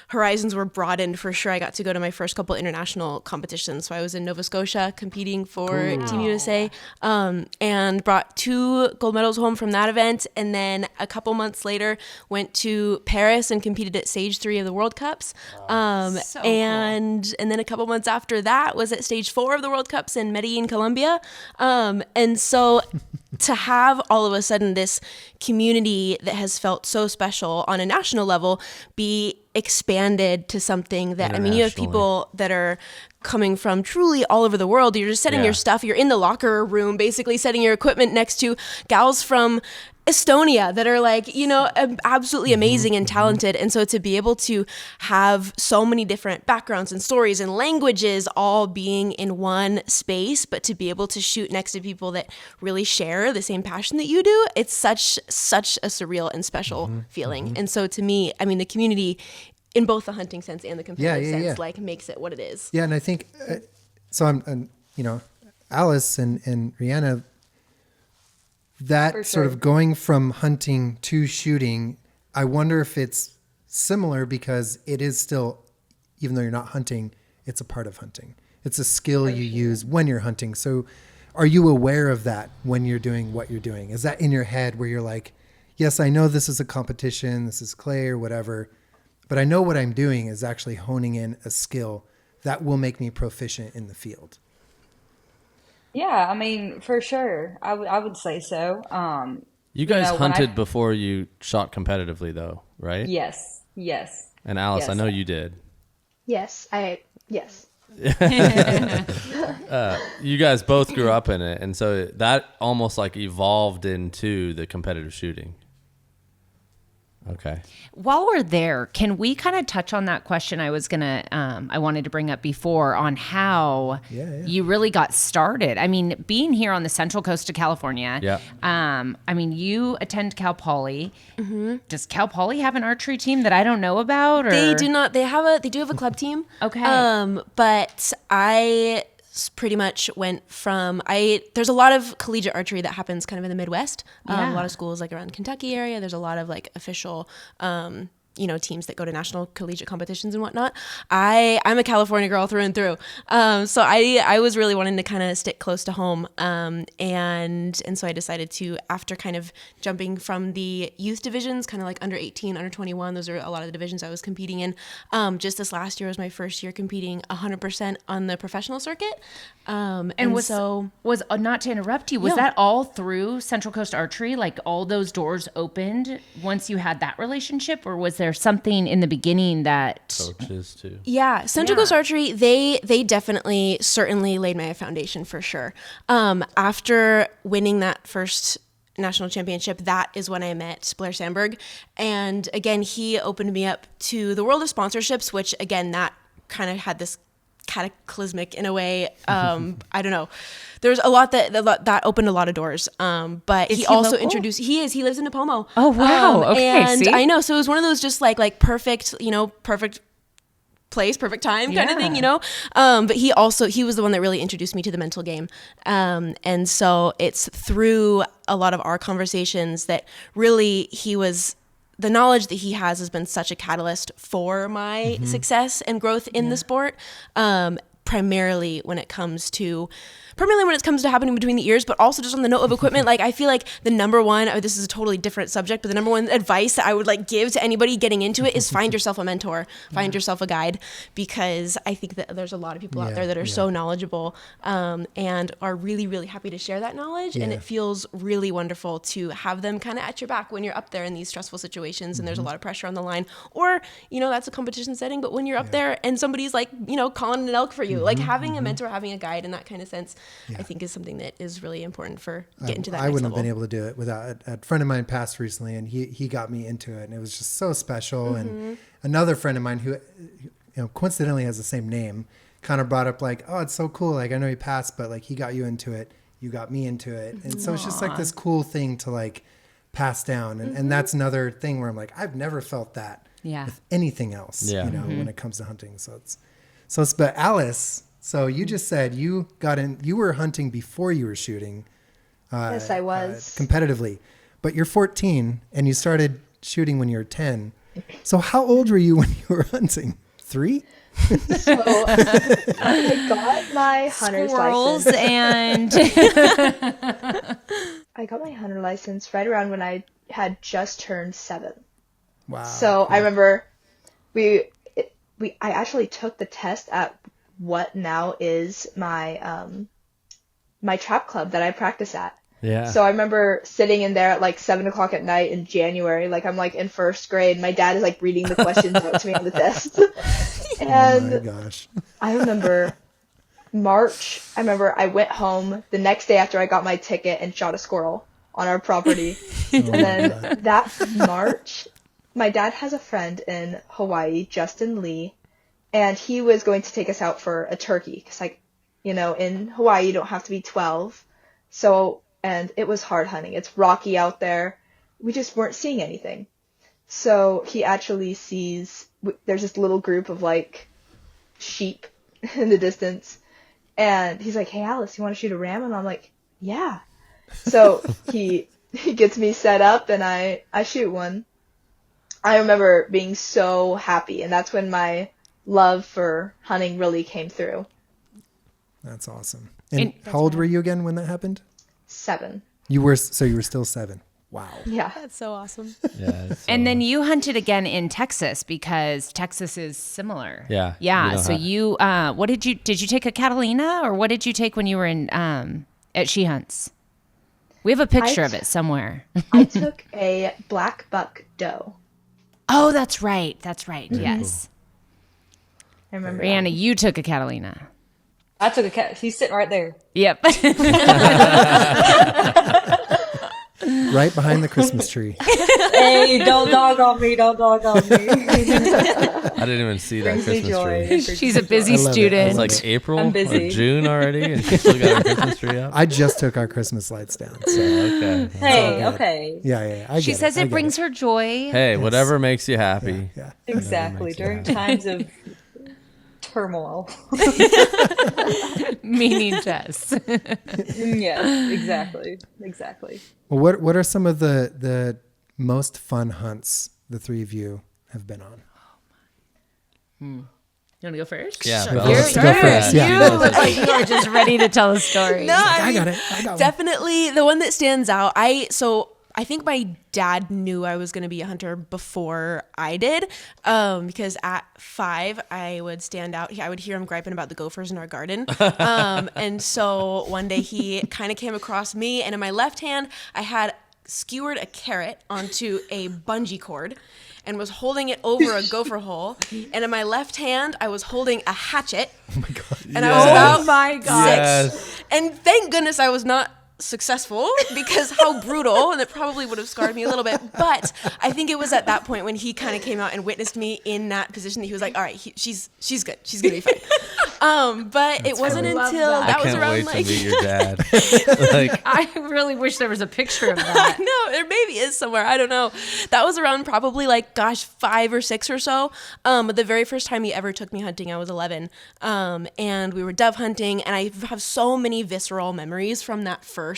Speaker 3: horizons were broadened for sure. I got to go to my first couple international competitions. So I was in Nova Scotia competing for Team USA, and brought 2 gold medals home from that event. And then a couple months later went to Paris and competed at stage 3 of the World Cups.
Speaker 6: So
Speaker 3: and then a couple months after that was at stage 4 of the World Cups in Medellin, Colombia. And so to have all of a sudden this community that has felt so special on a national level be expanded to something that, I mean, you have people that are coming from truly all over the world. You're just setting your stuff. You're in the locker room, basically setting your equipment next to gals from Estonia that are like, you know, absolutely amazing and talented. And so to be able to have so many different backgrounds and stories and languages all being in one space, but to be able to shoot next to people that really share the same passion that you do, it's such a surreal and special feeling. And so to me, I mean, the community in both the hunting sense and the competitive sense, like makes it what it is.
Speaker 1: Yeah. And I think, so I'm you know, Alice and Reanna, that sort of going from hunting to shooting, I wonder if it's similar because it is still, even though you're not hunting, it's a part of hunting. It's a skill you use when you're hunting. So are you aware of that when you're doing what you're doing? Is that in your head where you're like, yes, I know this is a competition, this is clay or whatever, but I know what I'm doing is actually honing in a skill that will make me proficient in the field?
Speaker 5: Yeah, I mean, for sure. I would say so.
Speaker 2: You guys hunted before you shot competitively, though, right?
Speaker 5: Yes.
Speaker 2: And Alice,
Speaker 5: Yes.
Speaker 2: I know you did.
Speaker 4: Yes.
Speaker 2: You guys both grew up in it, and so that almost like evolved into the competitive shooting. Okay.
Speaker 6: While we're there, can we kind of touch on that question I wanted to bring up before on how you really got started? I mean, being here on the Central Coast of California, I mean, you attend Cal Poly. Does Cal Poly have an archery team that I don't know about? Or?
Speaker 3: They do not. They do have a club team.
Speaker 6: Okay.
Speaker 3: But I pretty much went from there's a lot of collegiate archery that happens kind of in the Midwest. A lot of schools like around the Kentucky area. There's a lot of like official teams that go to national collegiate competitions and whatnot. I'm a California girl through and through. So I was really wanting to kind of stick close to home. And so I decided to, after kind of jumping from the youth divisions, kind of like under 18, under 21, those are a lot of the divisions I was competing in. Just this last year was my first year competing 100% on the professional circuit.
Speaker 6: Was not to interrupt you, was that all through Central Coast Archery? Like all those doors opened once you had that relationship, or was there something in the beginning that
Speaker 2: Coaches too?
Speaker 3: Yeah, Central Coast Archery, they definitely certainly laid my foundation for sure. After winning that first national championship, that is when I met Blair Sandberg, and again he opened me up to the world of sponsorships, which again that kind of had this cataclysmic in a way. I don't know. There's a lot that opened a lot of doors. But he also introduced. He lives in Napomo.
Speaker 6: Oh wow. Okay.
Speaker 3: And
Speaker 6: see?
Speaker 3: I know. So it was one of those just like perfect, perfect place, perfect time kind of thing, But he was the one that really introduced me to the mental game. And so it's through a lot of our conversations that really the knowledge that he has been such a catalyst for my success and growth in the sport. Primarily when it comes to happening between the ears, but also just on the note of equipment. Like I feel like the number one, this is a totally different subject, but the number one advice that I would like give to anybody getting into it is find yourself a mentor, find yourself a guide, because I think that there's a lot of people out there that are so knowledgeable and are really, really happy to share that knowledge. And it feels really wonderful to have them kind of at your back when you're up there in these stressful situations and there's a lot of pressure on the line, or, that's a competition setting, but when you're up there and somebody's like, calling an elk for you, like having a mentor, having a guide in that kind of sense, I think is something that is really important for getting to that
Speaker 1: I
Speaker 3: next
Speaker 1: wouldn't
Speaker 3: level.
Speaker 1: have been able to do it without a friend of mine passed recently, and he got me into it, and it was just so special. And another friend of mine who coincidentally has the same name kind of brought up like, oh, it's so cool, like I know he passed, but like he got you into it, you got me into it. And so it's just like this cool thing to like pass down. And that's another thing where I'm like, I've never felt that with anything else, when it comes to hunting. But Alice, so you just said you were hunting before you were shooting.
Speaker 4: Yes, I was.
Speaker 1: Competitively, but you're 14 and you started shooting when you were 10. So how old were you when you were hunting? 3?
Speaker 4: So I got my hunter's
Speaker 6: Squirrels
Speaker 4: license.
Speaker 6: and
Speaker 4: I got my hunter license right around when I had just turned 7.
Speaker 1: Wow.
Speaker 4: So I remember I actually took the test at what now is my my trap club that I practice at.
Speaker 2: Yeah.
Speaker 4: So I remember sitting in there at like 7:00 at night in January, like I'm like in first grade. My dad is like reading the questions out to me on the test. And
Speaker 1: oh my gosh.
Speaker 4: I remember March. I remember I went home the next day after I got my ticket and shot a squirrel on our property. And then that March, my dad has a friend in Hawaii, Justin Lee, and he was going to take us out for a turkey. Because, like, you know, in Hawaii, you don't have to be 12. So, and it was hard hunting. It's rocky out there. We just weren't seeing anything. So he actually sees, there's this little group of, like, sheep in the distance. And he's like, hey, Alice, you want to shoot a ram? And I'm like, yeah. So he gets me set up and I shoot one. I remember being so happy, and that's when my love for hunting really came through.
Speaker 1: That's awesome. And how old were you again when that happened?
Speaker 4: 7.
Speaker 1: You were still 7. Wow.
Speaker 4: Yeah.
Speaker 3: That's so awesome.
Speaker 2: Yeah.
Speaker 6: and then you hunted again in Texas because Texas is similar.
Speaker 2: Yeah.
Speaker 6: Yeah.
Speaker 2: You know
Speaker 6: So you, what did you take a Catalina, or what did you take when you were in at She Hunts? We have a picture of it somewhere.
Speaker 4: I took a black buck doe.
Speaker 6: Oh, that's right. That's right. Yes.
Speaker 4: I remember.
Speaker 6: Reanna, you took a Catalina.
Speaker 5: I took a cat. He's sitting right there.
Speaker 6: Yep.
Speaker 1: Right behind the Christmas tree.
Speaker 5: Hey, don't dog on me. Don't dog on me.
Speaker 2: I didn't even see that
Speaker 5: Brings me
Speaker 2: Christmas
Speaker 5: joy.
Speaker 2: tree.
Speaker 6: She's a busy
Speaker 1: I love it.
Speaker 6: student.
Speaker 2: It's like April
Speaker 5: I'm
Speaker 2: or
Speaker 5: busy.
Speaker 2: June already, and she still got her Christmas tree up.
Speaker 1: I just took our Christmas lights down. So
Speaker 2: Okay.
Speaker 5: Hey,
Speaker 1: good.
Speaker 5: okay.
Speaker 1: yeah. I
Speaker 6: She
Speaker 1: get
Speaker 6: says
Speaker 1: I
Speaker 6: it
Speaker 1: get
Speaker 6: brings her joy.
Speaker 2: Hey, whatever makes you happy.
Speaker 1: Yeah.
Speaker 5: Exactly.
Speaker 2: makes you
Speaker 5: During
Speaker 2: happy.
Speaker 5: times of turmoil.
Speaker 6: Meaning Jess.
Speaker 5: Yes, exactly.
Speaker 1: Well, what are some of the most fun hunts the 3 of you have been on?
Speaker 6: You want to go first?
Speaker 2: Yeah.
Speaker 3: Sure.
Speaker 2: Bella.
Speaker 1: Let's go first. Yeah.
Speaker 6: You look like you are just ready to tell a story.
Speaker 3: No,
Speaker 1: I got it. I got one.
Speaker 3: definitely the one that stands out. I think my dad knew I was going to be a hunter before I did, because at 5 I would stand out. I would hear him griping about the gophers in our garden, and so one day he kind of came across me, and in my left hand I had skewered a carrot onto a bungee cord and was holding it over a gopher hole, and in my left hand I was holding a hatchet. Oh my god! And I was about
Speaker 6: my God.
Speaker 3: 6, and thank goodness I was not successful, because how brutal, and it probably would have scarred me a little bit. But I think it was at that point when he kind of came out and witnessed me in that position that he was like, all right, she's good, she's gonna be fine. But it wasn't
Speaker 1: funny.
Speaker 3: until
Speaker 6: Love
Speaker 3: that
Speaker 2: I
Speaker 3: was
Speaker 2: can't
Speaker 3: around
Speaker 2: wait
Speaker 3: like
Speaker 2: to meet your dad. Like,
Speaker 6: I really wish there was a picture of that.
Speaker 3: no, there maybe is somewhere, I don't know. That was around probably like 5 or 6 or so. But the very first time he ever took me hunting, I was 11, and we were dove hunting, and I have so many visceral memories from that first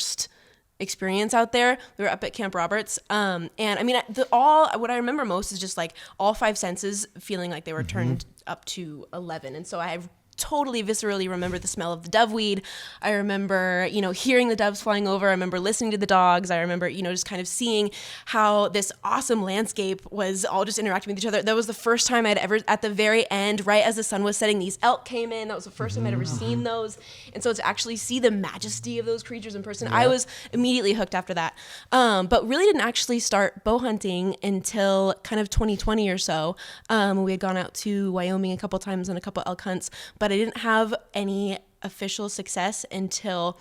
Speaker 3: experience out there. We were up at Camp Roberts, and I mean, what I remember most is just like all 5 senses feeling like they were turned up to 11, and so I have totally viscerally remember the smell of the doveweed. I remember, hearing the doves flying over. I remember listening to the dogs. I remember, just kind of seeing how this awesome landscape was all just interacting with each other. That was the first time I'd ever, at the very end, right as the sun was setting, these elk came in. That was the first time I'd ever seen those. And so to actually see the majesty of those creatures in person, I was immediately hooked after that. But really didn't actually start bow hunting until kind of 2020 or so. We had gone out to Wyoming a couple times on a couple elk hunts, but I didn't have any official success until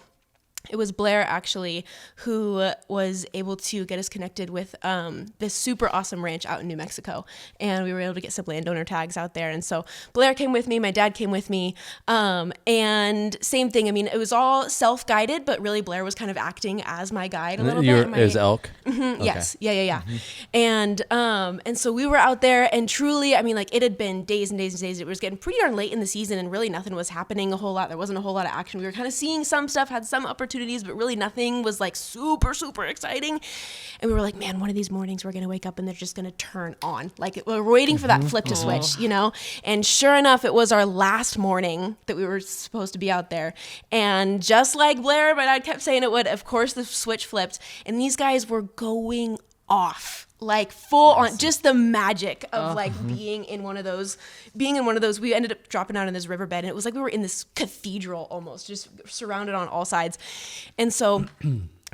Speaker 3: it was Blair, actually, who was able to get us connected with this super awesome ranch out in New Mexico. And we were able to get some landowner tags out there. And so Blair came with me, my dad came with me. And same thing. I mean, it was all self-guided, but really Blair was kind of acting as my guide a little bit.
Speaker 2: is elk?
Speaker 3: Yes. Yeah. And so we were out there, and truly, I mean, like, it had been days and days and days. It was getting pretty darn late in the season, and really nothing was happening a whole lot. There wasn't a whole lot of action. We were kind of seeing some stuff, had some upper opportunities, but really nothing was like super, super exciting. And we were like, man, one of these mornings we're going to wake up and they're just going to turn on. Like we're waiting for that flip to switch, you know? And sure enough, it was our last morning that we were supposed to be out there. And just like Blair, my dad kept saying it would, of course the switch flipped. And these guys were going off, like full on, just the magic of like being in one of those. We ended up dropping out in this riverbed, and it was like we were in this cathedral almost, just surrounded on all sides. And so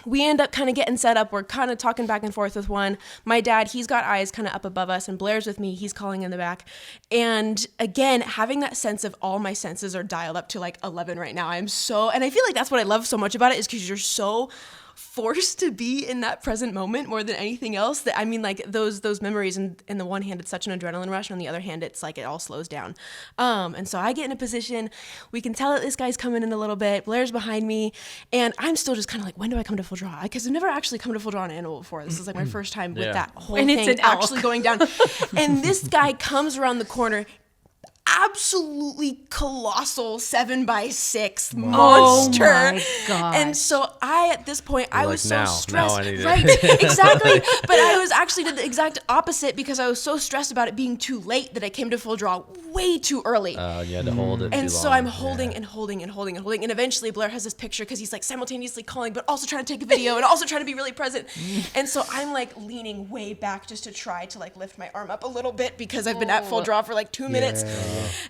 Speaker 3: we end up kind of getting set up. We're kind of talking back and forth with one. My dad, he's got eyes kind of up above us, and Blair's with me. He's calling in the back. And again, having that sense of all my senses are dialed up to like 11 right now. And I feel like that's what I love so much about it, is because you're so forced to be in that present moment more than anything else. That I mean, like those memories, and in the one hand it's such an adrenaline rush, and on the other hand it's like it all slows down. And so I get in a position, we can tell that this guy's coming in a little bit, Blair's behind me, and I'm still just kind of like, when do I come to full draw? Because I've never actually come to full draw on an animal before. This is like my first time with that whole
Speaker 6: And
Speaker 3: thing
Speaker 6: it's an elk.
Speaker 3: actually going down. And this guy comes around the corner, absolutely colossal 7x6 monster.
Speaker 6: Oh my gosh.
Speaker 3: And so at this point, I was so
Speaker 2: now
Speaker 3: stressed.
Speaker 2: I need it.
Speaker 3: Right, exactly. But I was actually did the exact opposite, because I was so stressed about it being too late that I came to full draw way too early.
Speaker 2: You had to hold it.
Speaker 3: And
Speaker 2: too
Speaker 3: so
Speaker 2: long.
Speaker 3: I'm holding and holding and holding and holding. And eventually Blair has this picture, because he's like simultaneously calling, but also trying to take a video and also trying to be really present. And so I'm like leaning way back just to try to like lift my arm up a little bit, because I've been at full draw for like 2 minutes.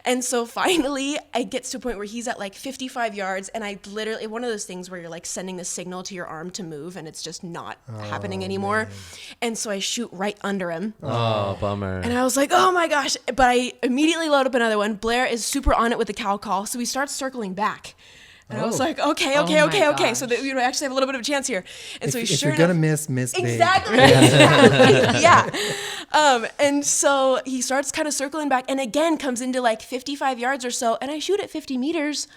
Speaker 3: And so finally it gets to a point where he's at like 55 yards, and I literally, one of those things where you're like sending the signal to your arm to move and it's just not happening anymore. Man. And so I shoot right under him.
Speaker 2: Oh, bummer.
Speaker 3: And I was like, oh my gosh. But I immediately load up another one. Blair is super on it with the cow call, so he starts circling back. And I was like, okay. So that we would actually have a little bit of a chance here. And so
Speaker 1: if you're gonna miss big.
Speaker 3: Exactly. Yeah. And so he starts kind of circling back, and again comes into like 55 yards or so, and I shoot at 50 meters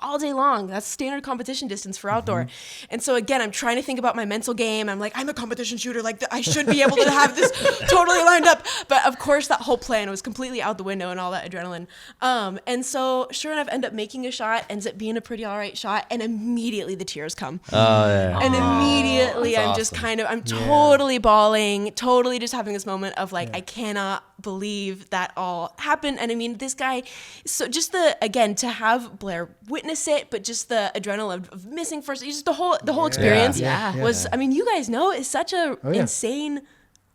Speaker 3: all day long. That's standard competition distance for outdoor. And so again, I'm trying to think about my mental game. I'm like, I'm a competition shooter. Like I should be able to have this totally lined up. But of course that whole plan was completely out the window and all that adrenaline. And so sure enough, end up making a shot, ends up being a pretty all right shot. And immediately the tears come. And immediately I'm just I'm totally bawling, totally just having this moment of like, I cannot believe that all happened. And I mean, this guy, so just to have Blair witness it, but just the adrenaline of missing first, just the whole experience was, I mean, you guys know, it's such a insane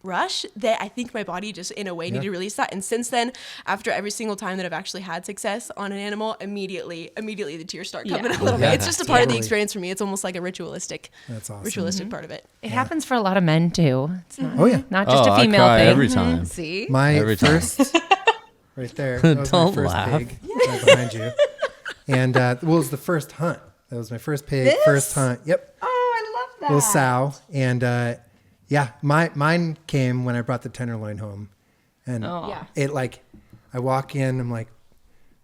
Speaker 3: rush that I think my body just in a way needed to release that. And since then, after every single time that I've actually had success on an animal, immediately the tears start coming a little bit. It's just a part of the experience for me. It's almost like a ritualistic part of it.
Speaker 6: It happens for a lot of men too. It's not, not just a
Speaker 2: I
Speaker 6: female
Speaker 2: cry
Speaker 6: thing.
Speaker 2: every time.
Speaker 6: See?
Speaker 1: My first, right there. That was
Speaker 2: Don't
Speaker 1: my first
Speaker 2: laugh.
Speaker 1: pig right behind you. And it was the first hunt. That was my first pig, first hunt. Yep.
Speaker 5: Oh, I love that.
Speaker 1: Little sow. And mine came when I brought the tenderloin home. And it like, I walk in, I'm like,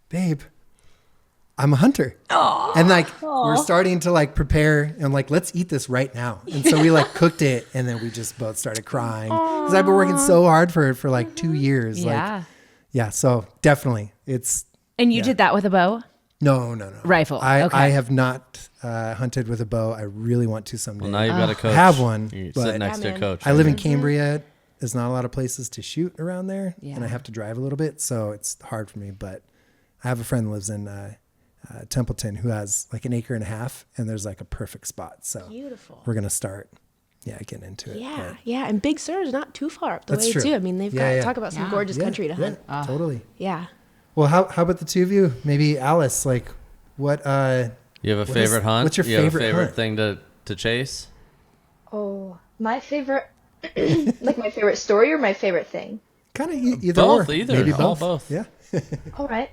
Speaker 1: babe, I'm a hunter. And like, we're starting to like prepare, and I'm like, let's eat this right now. And so we like cooked it, and then we just both started crying. Because I've been working so hard for it for like 2 years.
Speaker 6: Yeah.
Speaker 1: Like, so definitely it's.
Speaker 6: And you did that with a bow?
Speaker 1: No.
Speaker 6: Rifle.
Speaker 1: I have not hunted with a bow. I really want to someday.
Speaker 2: Well, now you've got a coach.
Speaker 1: I have one.
Speaker 2: You
Speaker 1: but
Speaker 2: sit next to a coach.
Speaker 1: I live in Cambria. There's not a lot of places to shoot around there, and I have to drive a little bit, so it's hard for me. But I have a friend who lives in Templeton who has like 1.5 acres, and there's like a perfect spot. So
Speaker 3: Beautiful.
Speaker 1: we're gonna start, getting into it.
Speaker 3: Yeah,
Speaker 1: but
Speaker 3: and Big Sur is not too far up the
Speaker 1: That's
Speaker 3: way
Speaker 1: true.
Speaker 3: too. I mean, they've got talk about some gorgeous country to hunt.
Speaker 1: Totally.
Speaker 3: Yeah.
Speaker 1: Well, how about the two of you? Maybe Alice, like what?
Speaker 2: You have a favorite hunt?
Speaker 1: What's your
Speaker 2: you have a
Speaker 1: favorite
Speaker 2: favorite
Speaker 1: hunt?
Speaker 2: thing to chase?
Speaker 4: Oh, my favorite, like my favorite story or my favorite thing?
Speaker 1: Kind of either
Speaker 2: Both,
Speaker 1: or.
Speaker 2: either.
Speaker 1: Maybe
Speaker 2: All
Speaker 1: both.
Speaker 2: both.
Speaker 1: Yeah.
Speaker 4: All right.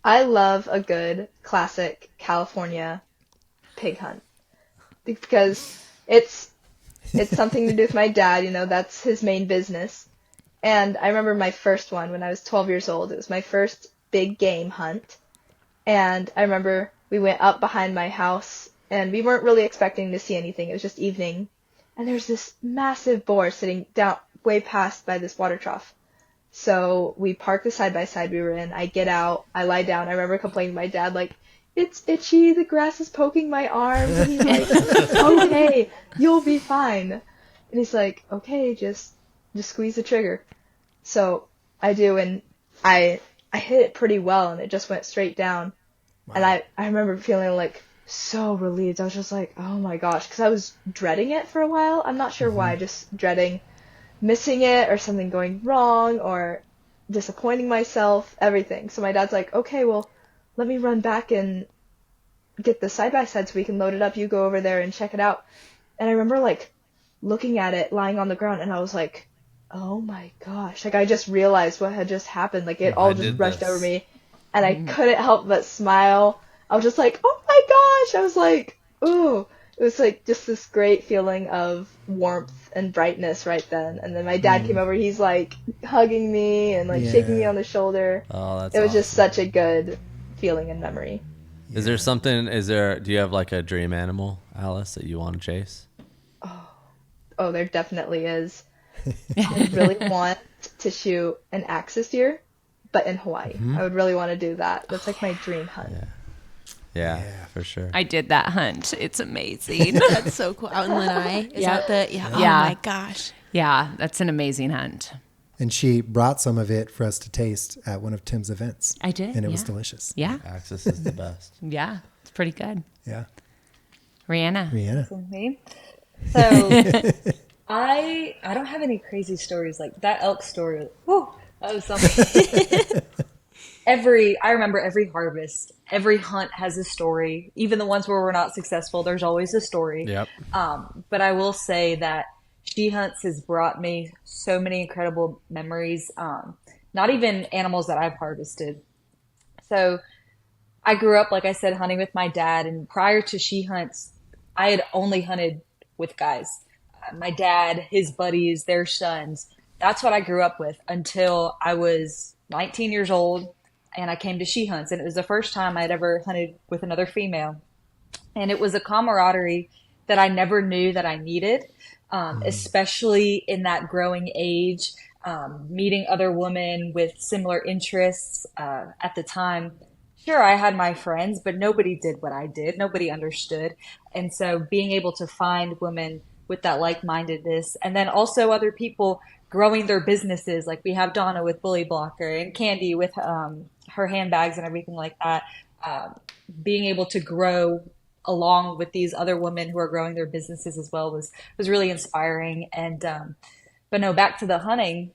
Speaker 4: I love a good classic California pig hunt because it's something to do with my dad. You know, that's his main business. And I remember my first one when I was 12 years old. It was my first big game hunt. And I remember we went up behind my house and we weren't really expecting to see anything. It was just evening. And there's this massive boar sitting down way past by this water trough. So we parked the side by side we were in. I get out, I lie down. I remember complaining to my dad, like, it's itchy, the grass is poking my arms. And he's like, okay, you'll be fine. And he's like, okay, just squeeze the trigger. So I do, and I hit it pretty well, and it just went straight down. Wow. And I remember feeling like so relieved. I was just like, oh my gosh, because I was dreading it for a while. I'm not sure why, just dreading missing it or something going wrong or disappointing myself, everything. So my dad's like, okay, well, let me run back and get the side-by-side so we can load it up. You go over there and check it out. And I remember like looking at it lying on the ground, and I was like, oh my gosh, like I just realized what had just happened. Like it all just rushed over me, and I couldn't help but smile. I was just like, oh my gosh. I was like, ooh. It was like just this great feeling of warmth and brightness right then. And then my dad came over. He's like hugging me and like shaking me on the shoulder.
Speaker 2: Oh, that's
Speaker 4: It was
Speaker 2: awesome.
Speaker 4: just such a good feeling and memory.
Speaker 2: Do you have like a dream animal, Alice, that you want to chase?
Speaker 4: Oh, there definitely is. I really want to shoot an axis deer, but in Hawaii. I would really want to do that. That's like my dream hunt.
Speaker 2: Yeah, for sure.
Speaker 6: I did that hunt. It's amazing.
Speaker 3: That's so cool. Out in Lanai? Is that the, Oh my gosh.
Speaker 6: Yeah, that's an amazing hunt.
Speaker 1: And she brought some of it for us to taste at one of Tim's events.
Speaker 6: I did.
Speaker 1: And it was delicious.
Speaker 6: Yeah.
Speaker 2: Axis is the best.
Speaker 6: Yeah, it's pretty good.
Speaker 1: Yeah.
Speaker 6: Rihanna.
Speaker 5: Me. So I don't have any crazy stories like that elk story. Whew, that was something. I remember every harvest, every hunt has a story. Even the ones where we're not successful, there's always a story.
Speaker 2: Yep.
Speaker 5: But I will say that She Hunts has brought me so many incredible memories. Not even animals that I've harvested. So I grew up, like I said, hunting with my dad. And prior to She Hunts, I had only hunted with guys. My dad, his buddies, their sons. That's what I grew up with until I was 19 years old. And I came to She Hunts, and it was the first time I'd ever hunted with another female. And it was a camaraderie that I never knew that I needed, especially in that growing age, meeting other women with similar interests at the time. Sure, I had my friends, but nobody did what I did. Nobody understood. And so being able to find women with that like-mindedness, and then also other people growing their businesses, like we have Donna with Bully Blocker and Candy with her handbags and everything like that. Being able to grow along with these other women who are growing their businesses as well was really inspiring. And but no, back to the hunting.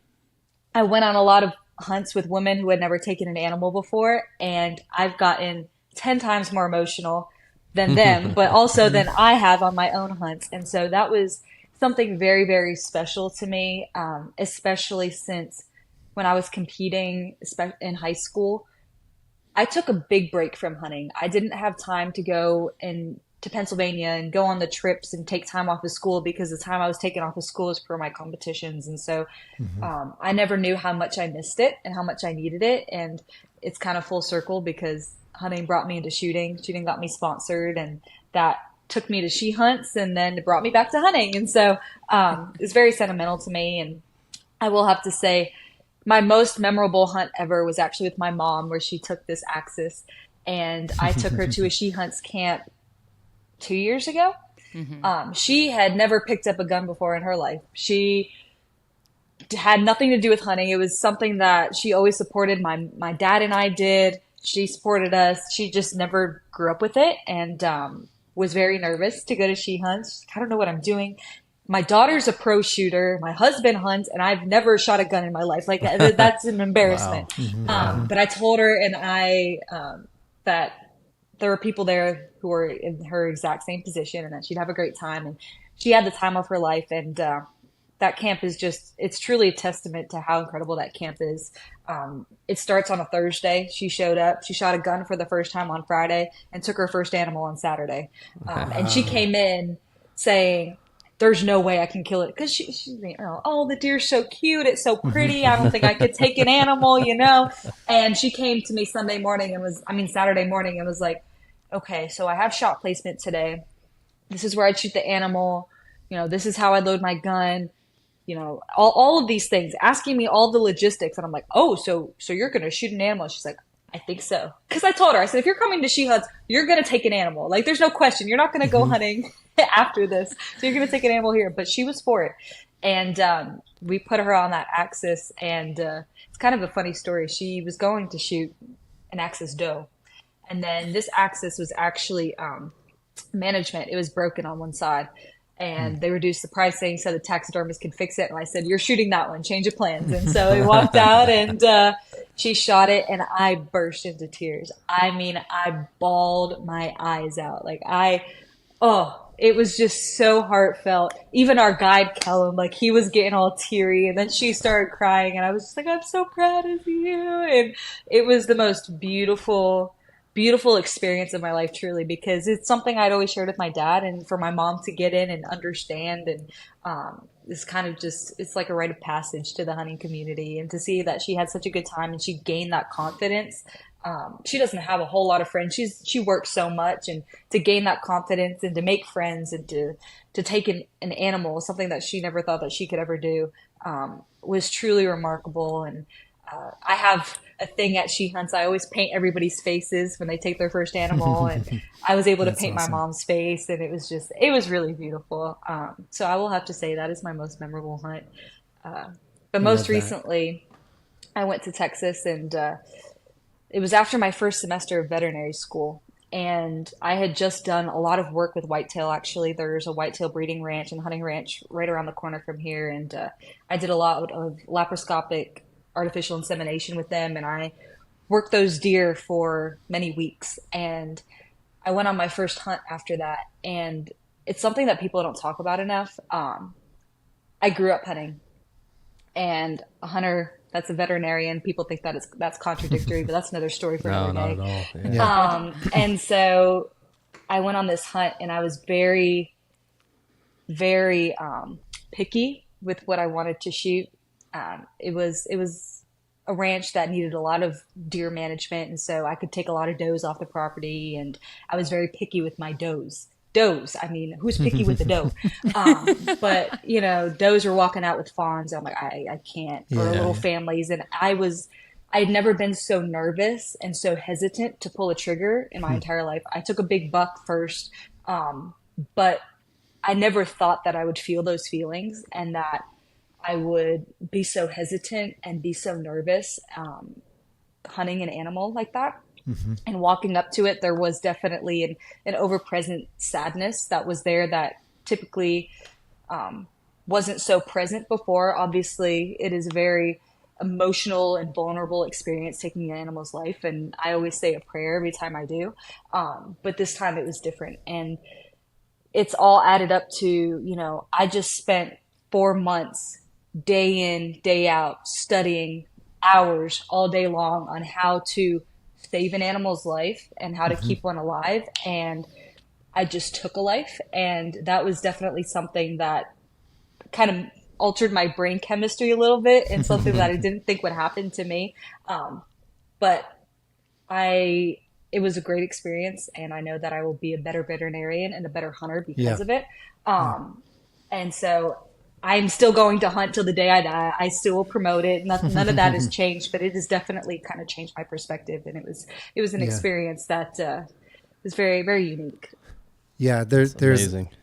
Speaker 5: I went on a lot of hunts with women who had never taken an animal before, and I've gotten 10 times more emotional than them, but also than I have on my own hunts. And so that was something very, very special to me, especially since when I was competing in high school, I took a big break from hunting. I didn't have time to go to Pennsylvania and go on the trips and take time off of school, because the time I was taking off of school was for my competitions. And so I never knew how much I missed it and how much I needed it. And it's kind of full circle, because hunting brought me into shooting. Shooting got me sponsored, and that took me to She Hunts, and then it brought me back to hunting. And so it's very sentimental to me. And I will have to say my most memorable hunt ever was actually with my mom, where she took this axis, and I took her to a She Hunts camp 2 years ago. She had never picked up a gun before in her life. She had nothing to do with hunting. It was something that she always supported. My dad and I did. She supported us. She just never grew up with it, and was very nervous to go to She Hunts. I don't know what I'm doing. My daughter's a pro shooter. My husband hunts, and I've never shot a gun in my life. Like that's an embarrassment. Wow. But I told her and I that there were people there who were in her exact same position, and that she'd have a great time. And she had the time of her life. And that camp is it's truly a testament to how incredible that camp is. It starts on a Thursday. She showed up. She shot a gun for the first time on Friday and took her first animal on Saturday. And she came in saying, there's no way I can kill it. Because she's oh, the deer's so cute. It's so pretty. I don't think I could take an animal, And she came to me Saturday morning and was like, okay, so I have shot placement today. This is where I'd shoot the animal. This is how I load my gun. All of these things, asking me all the logistics. And I'm like, oh, so you're going to shoot an animal. She's like, I think so. Because I told her, I said, if you're coming to she hunts, you're going to take an animal. Like, there's no question. You're not going to go hunting after this. So you're going to take an animal here. But she was for it. And we put her on that axis. And it's kind of a funny story. She was going to shoot an axis doe. And then this axis was actually management. It was broken on one side. And they reduced the pricing so the taxidermist could fix it. And I said, you're shooting that one, change of plans. And so we walked out and she shot it and I burst into tears. I mean, I bawled my eyes out. Like it was just so heartfelt. Even our guide, Kellum, like he was getting all teary and then she started crying and I was just like, I'm so proud of you. And it was the most beautiful experience of my life, truly, because it's something I'd always shared with my dad, and for my mom to get in and understand, and it's kind of just, it's like a rite of passage to the hunting community, and to see that she had such a good time and she gained that confidence. She doesn't have a whole lot of friends. She works so much, and to gain that confidence and to make friends and to take an animal, something that she never thought that she could ever do, was truly remarkable. And I have a thing at She Hunts. I always paint everybody's faces when they take their first animal, and I was able to paint my mom's face, and it was really beautiful. So I will have to say that is my most memorable hunt. But most recently, I went to Texas, and it was after my first semester of veterinary school, and I had just done a lot of work with whitetail. Actually, there's a whitetail breeding ranch and hunting ranch right around the corner from here, and I did a lot of laparoscopic artificial insemination with them, and I worked those deer for many weeks, and I went on my first hunt after that, and it's something that people don't talk about enough. I grew up hunting, and a hunter that's a veterinarian, people think that that's contradictory, but that's another story for another day.
Speaker 2: Not at all. Yeah.
Speaker 5: And so I went on this hunt, and I was very, very picky with what I wanted to shoot. It was a ranch that needed a lot of deer management, and so I could take a lot of does off the property, and I was very picky with my does. I mean, who's picky with the doe? But does were walking out with fawns. I'm like, I can't. Or little families, and I had never been so nervous and so hesitant to pull a trigger in my entire life. I took a big buck first, but I never thought that I would feel those feelings and that I would be so hesitant and be so nervous hunting an animal like that. Mm-hmm. And walking up to it, there was definitely an over-present sadness that was there that typically wasn't so present before. Obviously, it is a very emotional and vulnerable experience taking an animal's life, and I always say a prayer every time I do. But this time it was different, and it's all added up to, I just spent 4 months day in, day out, studying hours all day long on how to save an animal's life and how to keep one alive. And I just took a life. And that was definitely something that kind of altered my brain chemistry a little bit, and something that I didn't think would happen to me. But it was a great experience. And I know that I will be a better veterinarian and a better hunter because of it. And so I'm still going to hunt till the day I die. I still will promote it. None of that has changed, but it has definitely kind of changed my perspective. And it was an experience that was very, very unique.
Speaker 1: Yeah, there's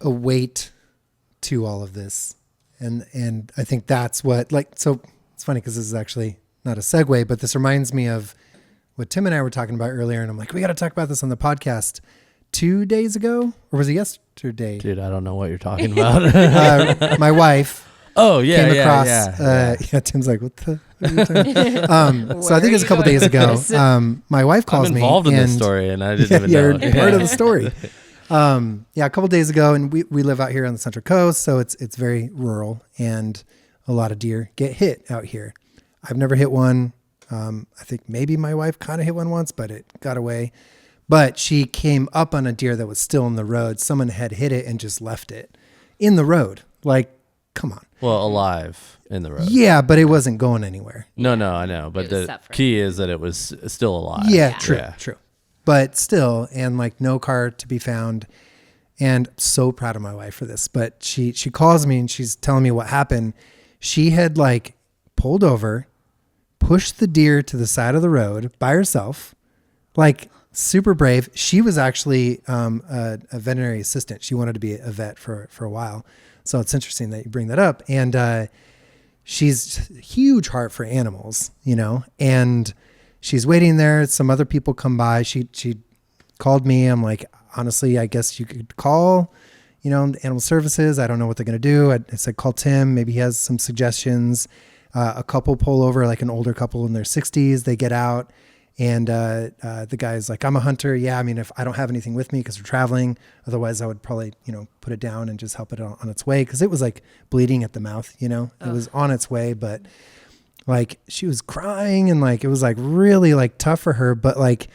Speaker 1: a weight to all of this. And I think that's what, so it's funny because this is actually not a segue, but this reminds me of what Tim and I were talking about earlier. And I'm like, we got to talk about this on the podcast 2 days ago, or was it yesterday?
Speaker 2: Dude, I don't know what you're talking about.
Speaker 1: My wife.
Speaker 2: Oh yeah,
Speaker 1: came across. Tim's like, what the? What are you talking? So I think it's a couple days ago. My wife calls me.
Speaker 2: I'm involved in this story, and I didn't even know.
Speaker 1: You're part of the story. A couple days ago, and we live out here on the Central Coast, so it's very rural, and a lot of deer get hit out here. I've never hit one. I think maybe my wife kind of hit one once, but it got away. But she came up on a deer that was still in the road. Someone had hit it and just left it in the road. Like, come on.
Speaker 2: Well, alive in the road.
Speaker 1: Yeah, but it wasn't going anywhere.
Speaker 2: No, I know. But the
Speaker 6: suffering.
Speaker 2: key is that it was still alive.
Speaker 1: Yeah, true. But still, and like no car to be found. And I'm so proud of my wife for this. But she calls me and she's telling me what happened. She had pulled over, pushed the deer to the side of the road by herself, like super brave. She was actually a veterinary assistant. She wanted to be a vet for a while. So it's interesting that you bring that up. And she's a huge heart for animals, you know, and she's waiting there. Some other people come by. She called me. I'm like, honestly, I guess you could call, you know, animal services. I don't know what they're going to do. I said, call Tim. Maybe he has some suggestions. A couple pull over, like an older couple in their 60s. They get out. And the guy's like, I'm a hunter. Yeah, I mean, if I don't have anything with me because we're traveling, otherwise I would probably, you know, put it down and just help it on its way. Because it was like bleeding at the mouth, you know, it was on its way. But like she was crying and like it was like really like tough for her. But like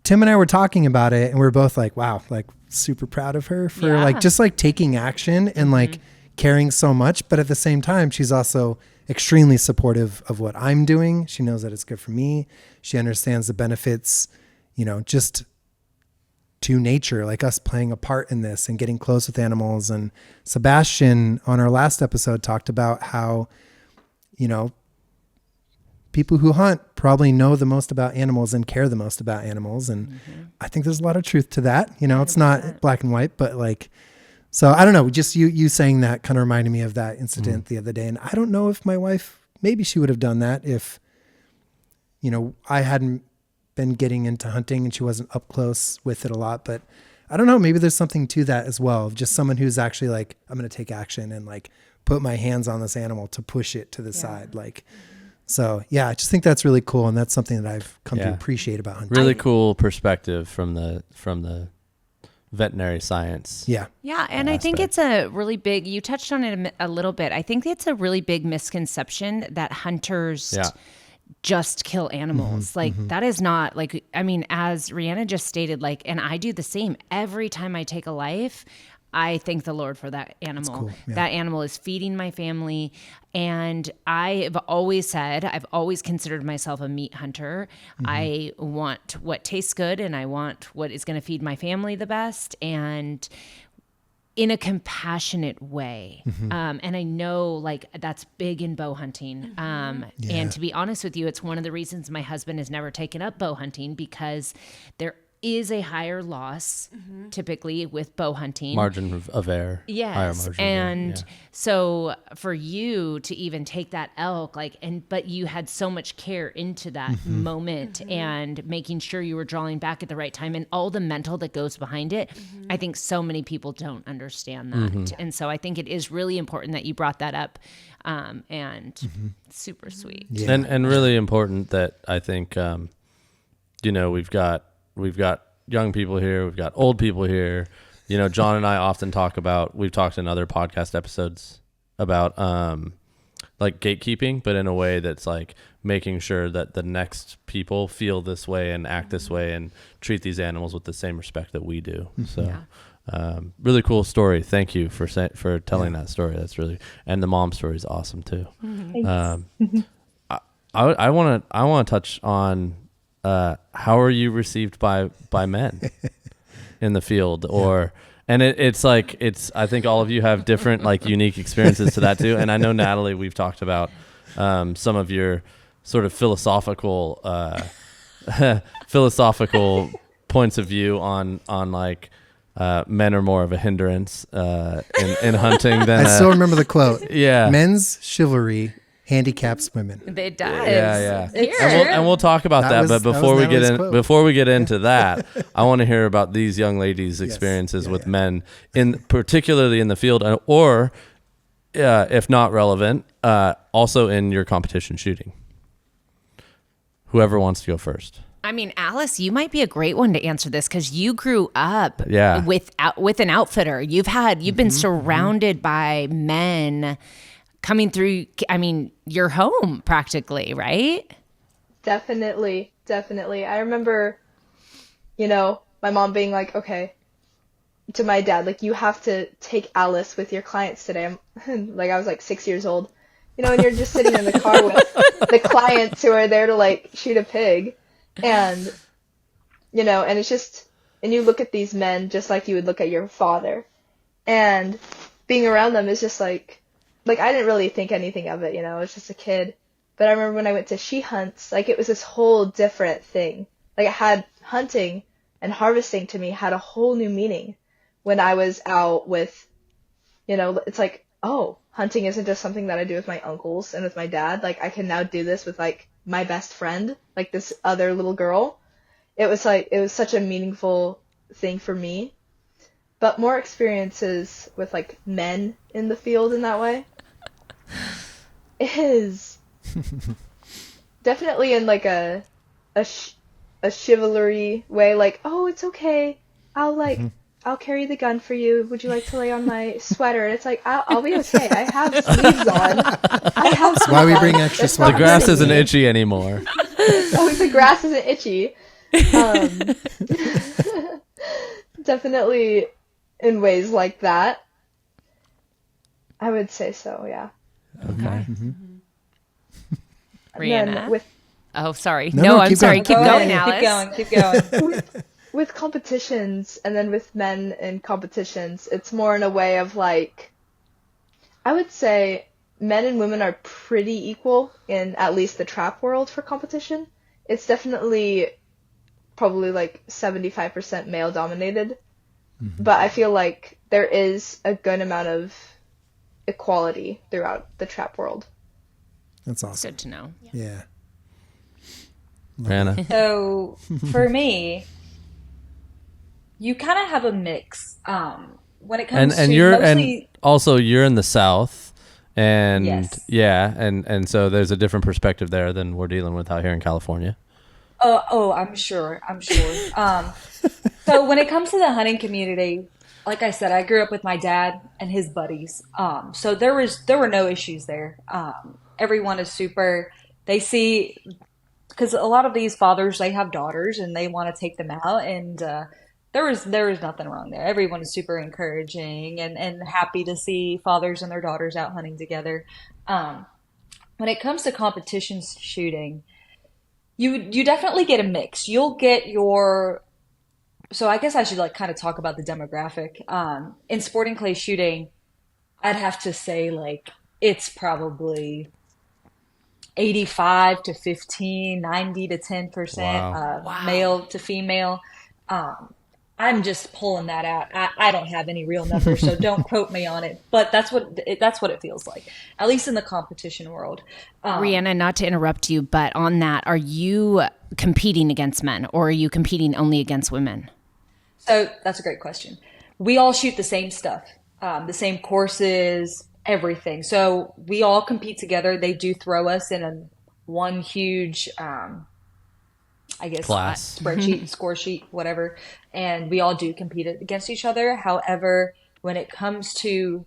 Speaker 1: Tim and I were talking about it and we were both like, wow, like super proud of her for like just like taking action and like caring so much. But at the same time, she's also extremely supportive of what I'm doing. She knows that it's good for me. She understands the benefits, you know, just to nature, like us playing a part in this and getting close with animals. And Sebastian on our last episode talked about how, you know, people who hunt probably know the most about animals and care the most about animals. And I think there's a lot of truth to that. You know, 100%. It's not black and white, but like, so I don't know, just you saying that kind of reminded me of that incident the other day. And I don't know if my wife, maybe she would have done that if, you know, I hadn't been getting into hunting and she wasn't up close with it a lot. But I don't know, maybe there's something to that as well. Just someone who's actually like, I'm going to take action and like put my hands on this animal to push it to the side. Like, so yeah, I just think that's really cool. And that's something that I've come to appreciate about hunting.
Speaker 2: Really cool perspective from the veterinary science.
Speaker 6: Yeah. And I think it's a really big, you touched on it a little bit. I think it's a really big misconception that hunters just kill animals. Like that is not like, I mean, as Reanna just stated, like, and I do the same every time I take a life. I thank the Lord for that animal. Cool. Yeah. That animal is feeding my family. And I've always said, I've always considered myself a meat hunter. I want what tastes good and I want what is going to feed my family the best and in a compassionate way. And I know like that's big in bow hunting. And to be honest with you, it's one of the reasons my husband has never taken up bow hunting because there is a higher loss typically with bow hunting.
Speaker 2: Margin of error.
Speaker 6: Yes.
Speaker 2: Higher margin
Speaker 6: and
Speaker 2: of error,
Speaker 6: so for you to even take that elk, like, but you had so much care into that moment and making sure you were drawing back at the right time and all the mental that goes behind it. I think so many people don't understand that. And so I think it is really important that you brought that up. And super sweet.
Speaker 2: Yeah. And really important that I think, you know, we've got young people here. We've got old people here. You know, John and I often talk about, we've talked in other podcast episodes about like gatekeeping, but in a way that's like making sure that the next people feel this way and act this way and treat these animals with the same respect that we do. So really cool story. Thank you for telling that story. That's really, and the mom story is awesome too. I want to touch on how are you received by men in the field and it's I think all of you have different like unique experiences to that too. And I know Natalie, we've talked about some of your sort of philosophical points of view on like men are more of a hindrance in hunting than
Speaker 1: I still remember the quote.
Speaker 2: Yeah.
Speaker 1: Men's chivalry handicaps women.
Speaker 6: It does.
Speaker 2: Yeah. And we'll talk about that. But before we get into that, I want to hear about these young ladies' experiences with men, particularly in the field, or if not relevant, also in your competition shooting. Whoever wants to go first.
Speaker 6: I mean, Alice, you might be a great one to answer this because you grew up with an outfitter. You've been surrounded by men coming through, I mean, your home practically, right?
Speaker 4: Definitely. I remember, you know, my mom being like, okay, to my dad, like, you have to take Alice with your clients today. Like, I was like 6 years old, you know, and you're just sitting in the car with the clients who are there to like shoot a pig. And, you know, and it's just, and you look at these men just like you would look at your father. And being around them is just like I didn't really think anything of it, you know, I was just a kid. But I remember when I went to she hunts, like it was this whole different thing. Like it had hunting and harvesting to me had a whole new meaning when I was out with, it's like, oh, hunting isn't just something that I do with my uncles and with my dad. Like I can now do this with like my best friend, like this other little girl. It was such a meaningful thing for me. But more experiences with like men in the field in that way is definitely in like a chivalry way, like, oh, it's okay, I'll carry the gun for you, would you like to lay on my sweater? And it's like, I'll be okay, I have sleeves on.
Speaker 1: That's why we bring extra sweaters.
Speaker 2: The grass isn't itchy anymore.
Speaker 4: Oh, the grass isn't itchy. Definitely in ways like that, I would say so, yeah.
Speaker 2: Okay.
Speaker 6: Reanna? Oh, sorry.
Speaker 1: No,
Speaker 6: I'm
Speaker 1: keep
Speaker 6: sorry.
Speaker 1: going.
Speaker 6: Keep going, Alice.
Speaker 5: Keep going.
Speaker 4: With competitions and then with men in competitions, it's more in a way of like, I would say men and women are pretty equal in at least the trap world for competition. It's definitely probably like 75% male dominated, but I feel like there is a good amount of equality throughout the trap world.
Speaker 1: That's awesome.
Speaker 6: Good to know.
Speaker 1: Yeah.
Speaker 2: Reanna.
Speaker 5: So for me, you kind of have a mix when it comes
Speaker 2: and
Speaker 5: to
Speaker 2: you're
Speaker 5: mostly.
Speaker 2: And also you're in the South, and
Speaker 5: Yes.
Speaker 2: yeah, and so there's a different perspective there than we're dealing with out here in California.
Speaker 5: Oh, I'm sure. So when it comes to the hunting community, like I said, I grew up with my dad and his buddies. So there were no issues there. Everyone is super. They see, because a lot of these fathers, they have daughters and they want to take them out, and there was nothing wrong there. Everyone is super encouraging and happy to see fathers and their daughters out hunting together. When it comes to competitions shooting, you definitely get a mix. You'll get your. So I guess I should like kind of talk about the demographic. In sporting clay shooting, I'd have to say like it's probably 85 to 15, 90 to 10% male to female. I'm just pulling that out. I don't have any real numbers, so don't quote me on it. But that's what it feels like, at least in the competition world.
Speaker 6: Reanna, not to interrupt you, but on that, are you competing against men or are you competing only against women?
Speaker 5: So that's a great question. We all shoot the same stuff, the same courses, everything. So we all compete together. They do throw us in one huge, I guess,
Speaker 2: class,
Speaker 5: spreadsheet, score sheet, whatever. And we all do compete against each other. However, when it comes to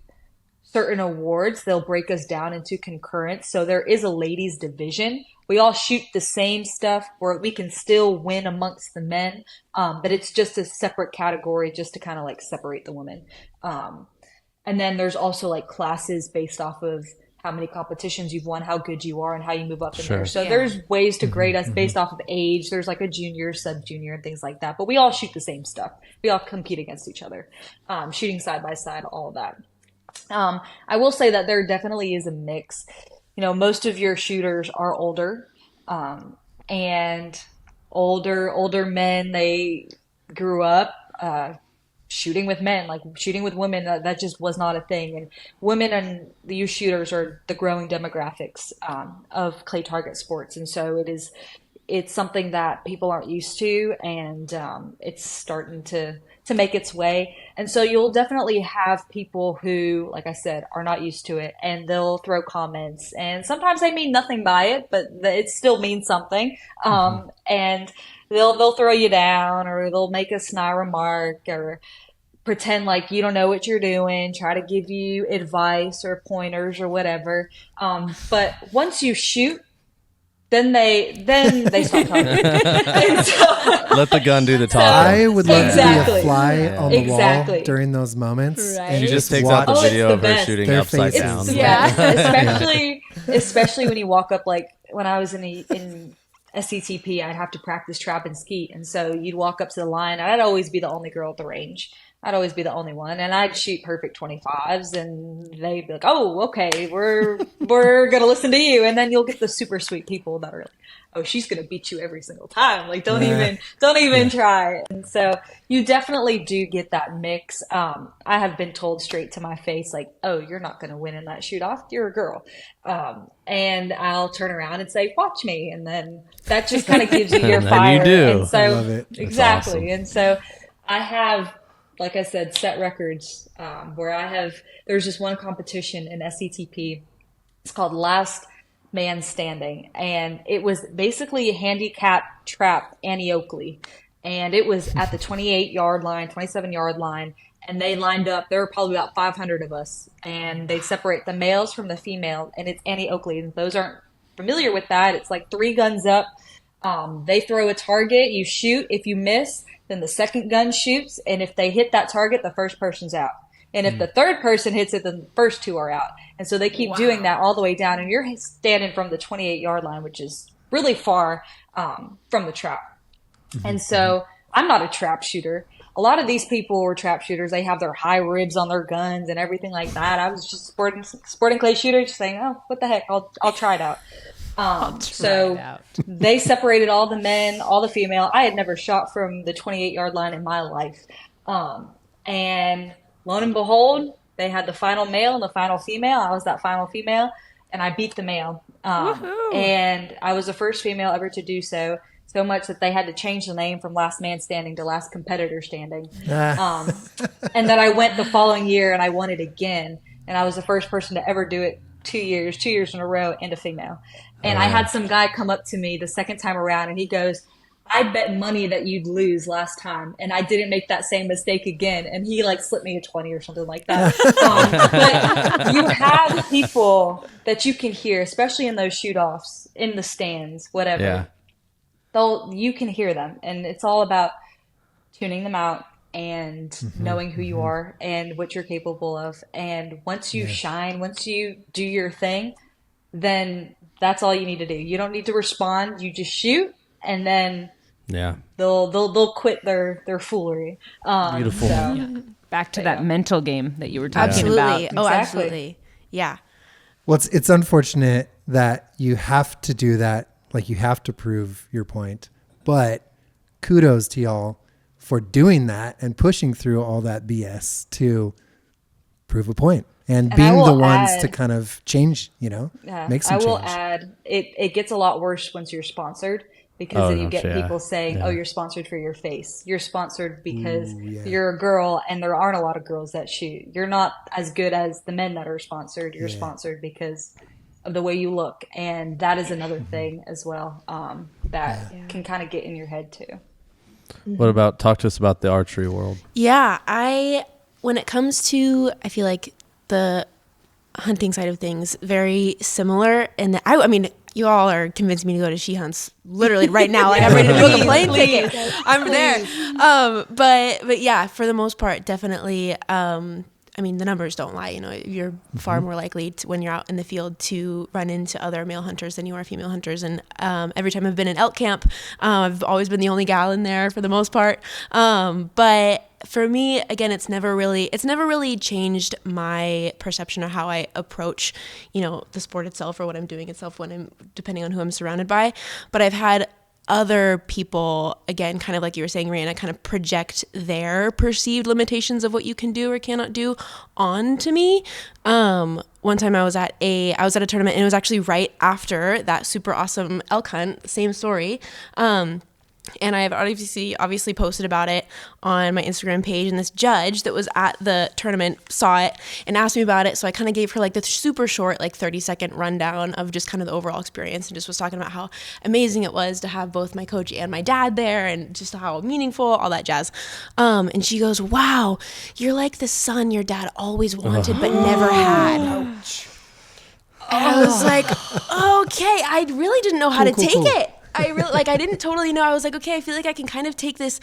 Speaker 5: certain awards, they'll break us down into concurrents. So there is a ladies division. We all shoot the same stuff where we can still win amongst the men, but it's just a separate category just to kind of like separate the women. And then there's also like classes based off of how many competitions you've won, how good you are, and how you move up in there. So there's ways to grade us based off of age. There's like a junior, sub-junior, and things like that. But we all shoot the same stuff. We all compete against each other, shooting side by side, all of that. I will say that there definitely is a mix. You know, most of your shooters are older, and older men. They grew up shooting with men, like shooting with women. That just was not a thing. And women and the youth shooters are the growing demographics of clay target sports, and so it's something that people aren't used to, and it's starting to make its way. And so you'll definitely have people who, like I said, are not used to it, and they'll throw comments, and sometimes they mean nothing by it, but it still means something. And they'll throw you down, or they'll make a snide remark, or pretend like you don't know what you're doing, try to give you advice or pointers or whatever. But once you shoot, then they stop talking.
Speaker 2: Let the gun do the talking.
Speaker 1: I would love to be a fly on the wall
Speaker 5: Exactly.
Speaker 1: during those moments.
Speaker 3: Right.
Speaker 1: And
Speaker 2: She just takes
Speaker 1: watch
Speaker 2: out the
Speaker 5: it's
Speaker 2: video
Speaker 5: the
Speaker 2: of her
Speaker 5: best.
Speaker 2: shooting
Speaker 1: Their
Speaker 2: upside
Speaker 1: faces.
Speaker 2: down.
Speaker 5: Yeah, especially when you walk up, like when I was in SCTP, I'd have to practice trap and skeet, and so you'd walk up to the line, and I'd always be the only girl at the range. I'd always be the only one, and I'd shoot perfect 25s, and they'd be like, "Oh, okay, we're gonna listen to you." And then you'll get the super sweet people that are like, "Oh, she's gonna beat you every single time. Like, don't even try." And so you definitely do get that mix. I have been told straight to my face, like, "Oh, you're not gonna win in that shoot off. You're a girl." And I'll turn around and say, "Watch me," and then that just kind of gives you your fire.
Speaker 2: You do.
Speaker 5: And so
Speaker 1: I love it.
Speaker 5: exactly.
Speaker 2: Awesome.
Speaker 5: And so I have, like I said, set records where there's just one competition in SCTP. It's called Last Man Standing. And it was basically a handicap trap Annie Oakley. And it was at the 28-yard line, 27-yard line. And they lined up. There were probably about 500 of us. And they'd separate the males from the female. And it's Annie Oakley. And those aren't familiar with that. It's like 3 guns up. They throw a target. You shoot. If you miss, then the second gun shoots, and if they hit that target, the first person's out. And if the third person hits it, then the first 2 are out. And so they keep doing that all the way down, and you're standing from the 28-yard line, which is really far from the trap. And so I'm not a trap shooter. A lot of these people were trap shooters. They have their high ribs on their guns and everything like that. I was just sporting clay shooter, just saying, "Oh, what the heck? I'll try it out." So they separated all the men, all the female. I had never shot from the 28-yard line in my life. And lo and behold, they had the final male and the final female. I was that final female, and I beat the male. And I was the first female ever to do so much that they had to change the name from Last Man Standing to Last Competitor Standing. And then I went the following year, and I won it again. And I was the first person to ever do it 2 years in a row, and a female. And I had some guy come up to me the second time around, and he goes, "I bet money that you'd lose last time, and I didn't make that same mistake again." And he like slipped me a 20 or something like that. But you have people that you can hear, especially in those shoot-offs, in the stands, whatever.
Speaker 2: Yeah.
Speaker 5: You can hear them, and it's all about tuning them out and knowing who you are and what you're capable of. And once you shine, once you do your thing, then that's all you need to do. You don't need to respond. You just shoot, and then they'll quit their foolery.
Speaker 2: Beautiful.
Speaker 5: So,
Speaker 6: Back to that mental game that you were talking about.
Speaker 3: Absolutely. Oh, absolutely. Yeah.
Speaker 1: Well, it's unfortunate that you have to do that. Like, you have to prove your point. But kudos to y'all for doing that and pushing through all that BS to prove a point. And being the ones to kind of change, make some change.
Speaker 5: I will add, it gets a lot worse once you're sponsored, because then you get people saying, "Oh, you're sponsored for your face. You're sponsored because you're a girl," and there aren't a lot of girls that shoot. You're not as good as the men that are sponsored. You're sponsored because of the way you look, and that is another thing as well that can kind of get in your head too.
Speaker 2: Talk to us about the archery world.
Speaker 3: Yeah, when it comes to, I feel like the hunting side of things, very similar. And I mean, you all are convincing me to go to she hunts literally right now. Like, I'm ready to book a plane ticket. I'm there. But yeah, for the most part, definitely. I mean, the numbers don't lie. You're far more likely when you're out in the field to run into other male hunters than you are female hunters. And every time I've been in elk camp, I've always been the only gal in there for the most part. But for me, again, it's never really changed my perception of how I approach, the sport itself or what I'm doing itself depending on who I'm surrounded by. But I've had other people, again, kind of like you were saying, Reanna, kind of project their perceived limitations of what you can do or cannot do onto me. One time I was at a tournament, and it was actually right after that super awesome elk hunt, same story. And I have obviously posted about it on my Instagram page, and this judge that was at the tournament saw it and asked me about it. So I kind of gave her like the super short, like 30-second rundown of just kind of the overall experience, and just was talking about how amazing it was to have both my coach and my dad there, and just how meaningful, all that jazz. And she goes, "Wow, you're like the son your dad always wanted but never had." Ouch. And I was like, okay, I really didn't know how to take it. I didn't totally know. I was like, okay, I feel like I can kind of take this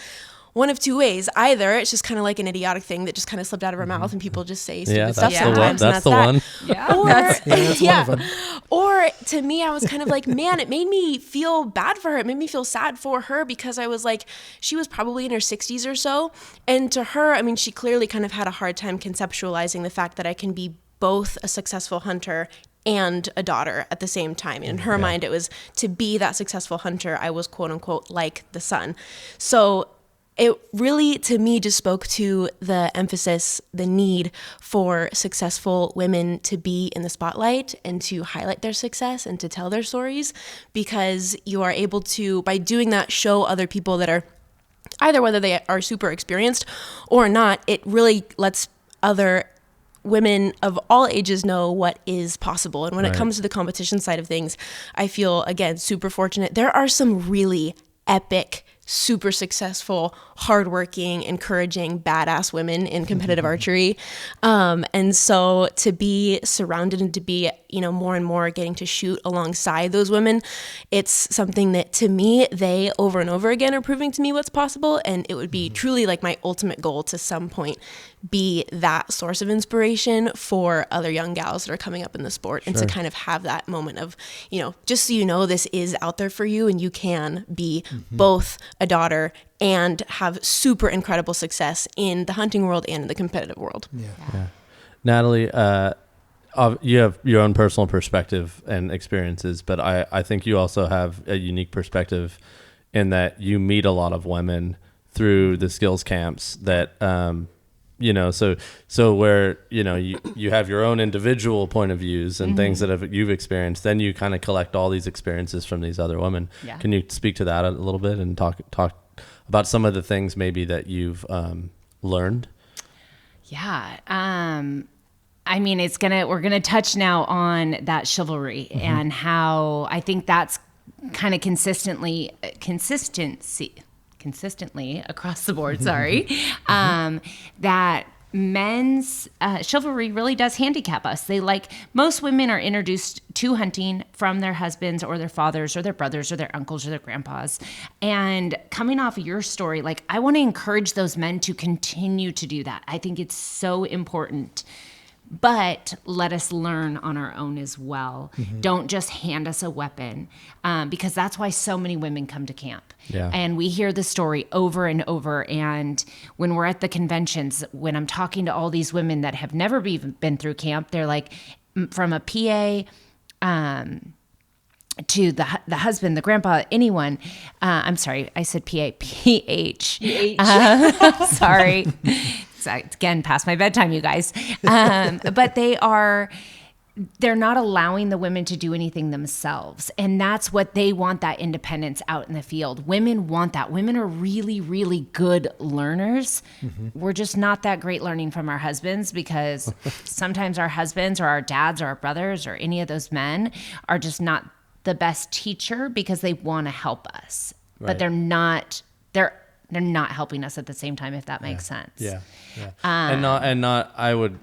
Speaker 3: one of two ways. Either it's just kind of like an idiotic thing that just kind of slipped out of her mouth and people just say stupid stuff sometimes.
Speaker 2: That's the one.
Speaker 6: Yeah.
Speaker 3: Or,
Speaker 1: That's one of them.
Speaker 3: Or to me, I was kind of like, man, it made me feel bad for her. It made me feel sad for her because I was like, she was probably in her 60s or so. And to her, I mean, she clearly kind of had a hard time conceptualizing the fact that I can be both a successful hunter and a daughter at the same time. In her mind, it was to be that successful hunter, I was quote unquote like the son. So it really, to me, just spoke to the emphasis, the need for successful women to be in the spotlight and to highlight their success and to tell their stories, because you are able to, by doing that, show other people that are either whether they are super experienced or not, it really lets other women of all ages know what is possible. And when it comes to the competition side of things, I feel, again, super fortunate. There are some really epic, super successful, hardworking, encouraging, badass women in competitive archery. And so to be surrounded and to be, more and more getting to shoot alongside those women, it's something that to me, they over and over again are proving to me what's possible. And it would be truly like my ultimate goal to some point be that source of inspiration for other young gals that are coming up in the sport, and to kind of have that moment of, just so this is out there for you and you can be both a daughter and have super incredible success in the hunting world and in the competitive world.
Speaker 2: Yeah. Natalie, you have your own personal perspective and experiences, but I think you also have a unique perspective in that you meet a lot of women through the skills camps that, so where, you have your own individual point of views and things that you've experienced, then you kind of collect all these experiences from these other women. Yeah. Can you speak to that a little bit and talk about some of the things maybe that you've learned?
Speaker 6: Yeah. I mean, we're going to touch now on that chivalry and how I think that's kind of consistently across the board, that men's chivalry really does handicap us. Most women are introduced to hunting from their husbands or their fathers or their brothers or their uncles or their grandpas. And coming off of your story, I want to encourage those men to continue to do that. I think it's so important. But let us learn on our own as well. Don't just hand us a weapon, because that's why so many women come to camp. Yeah. And we hear the story over and over. And when we're at the conventions, when I'm talking to all these women that have never even been through camp, they're like, from a PA to the husband, the grandpa, anyone. I'm sorry, I said PA, PH. Sorry. It's again past my bedtime, you guys. But they're not allowing the women to do anything themselves. And that's what they want, that independence out in the field. Women want that. Women are really, really good learners. We're just not that great learning from our husbands, because sometimes our husbands or our dads or our brothers or any of those men are just not the best teacher because they want to help us. Right. But they're not helping us at the same time, if that makes sense. Yeah.
Speaker 2: And not I would,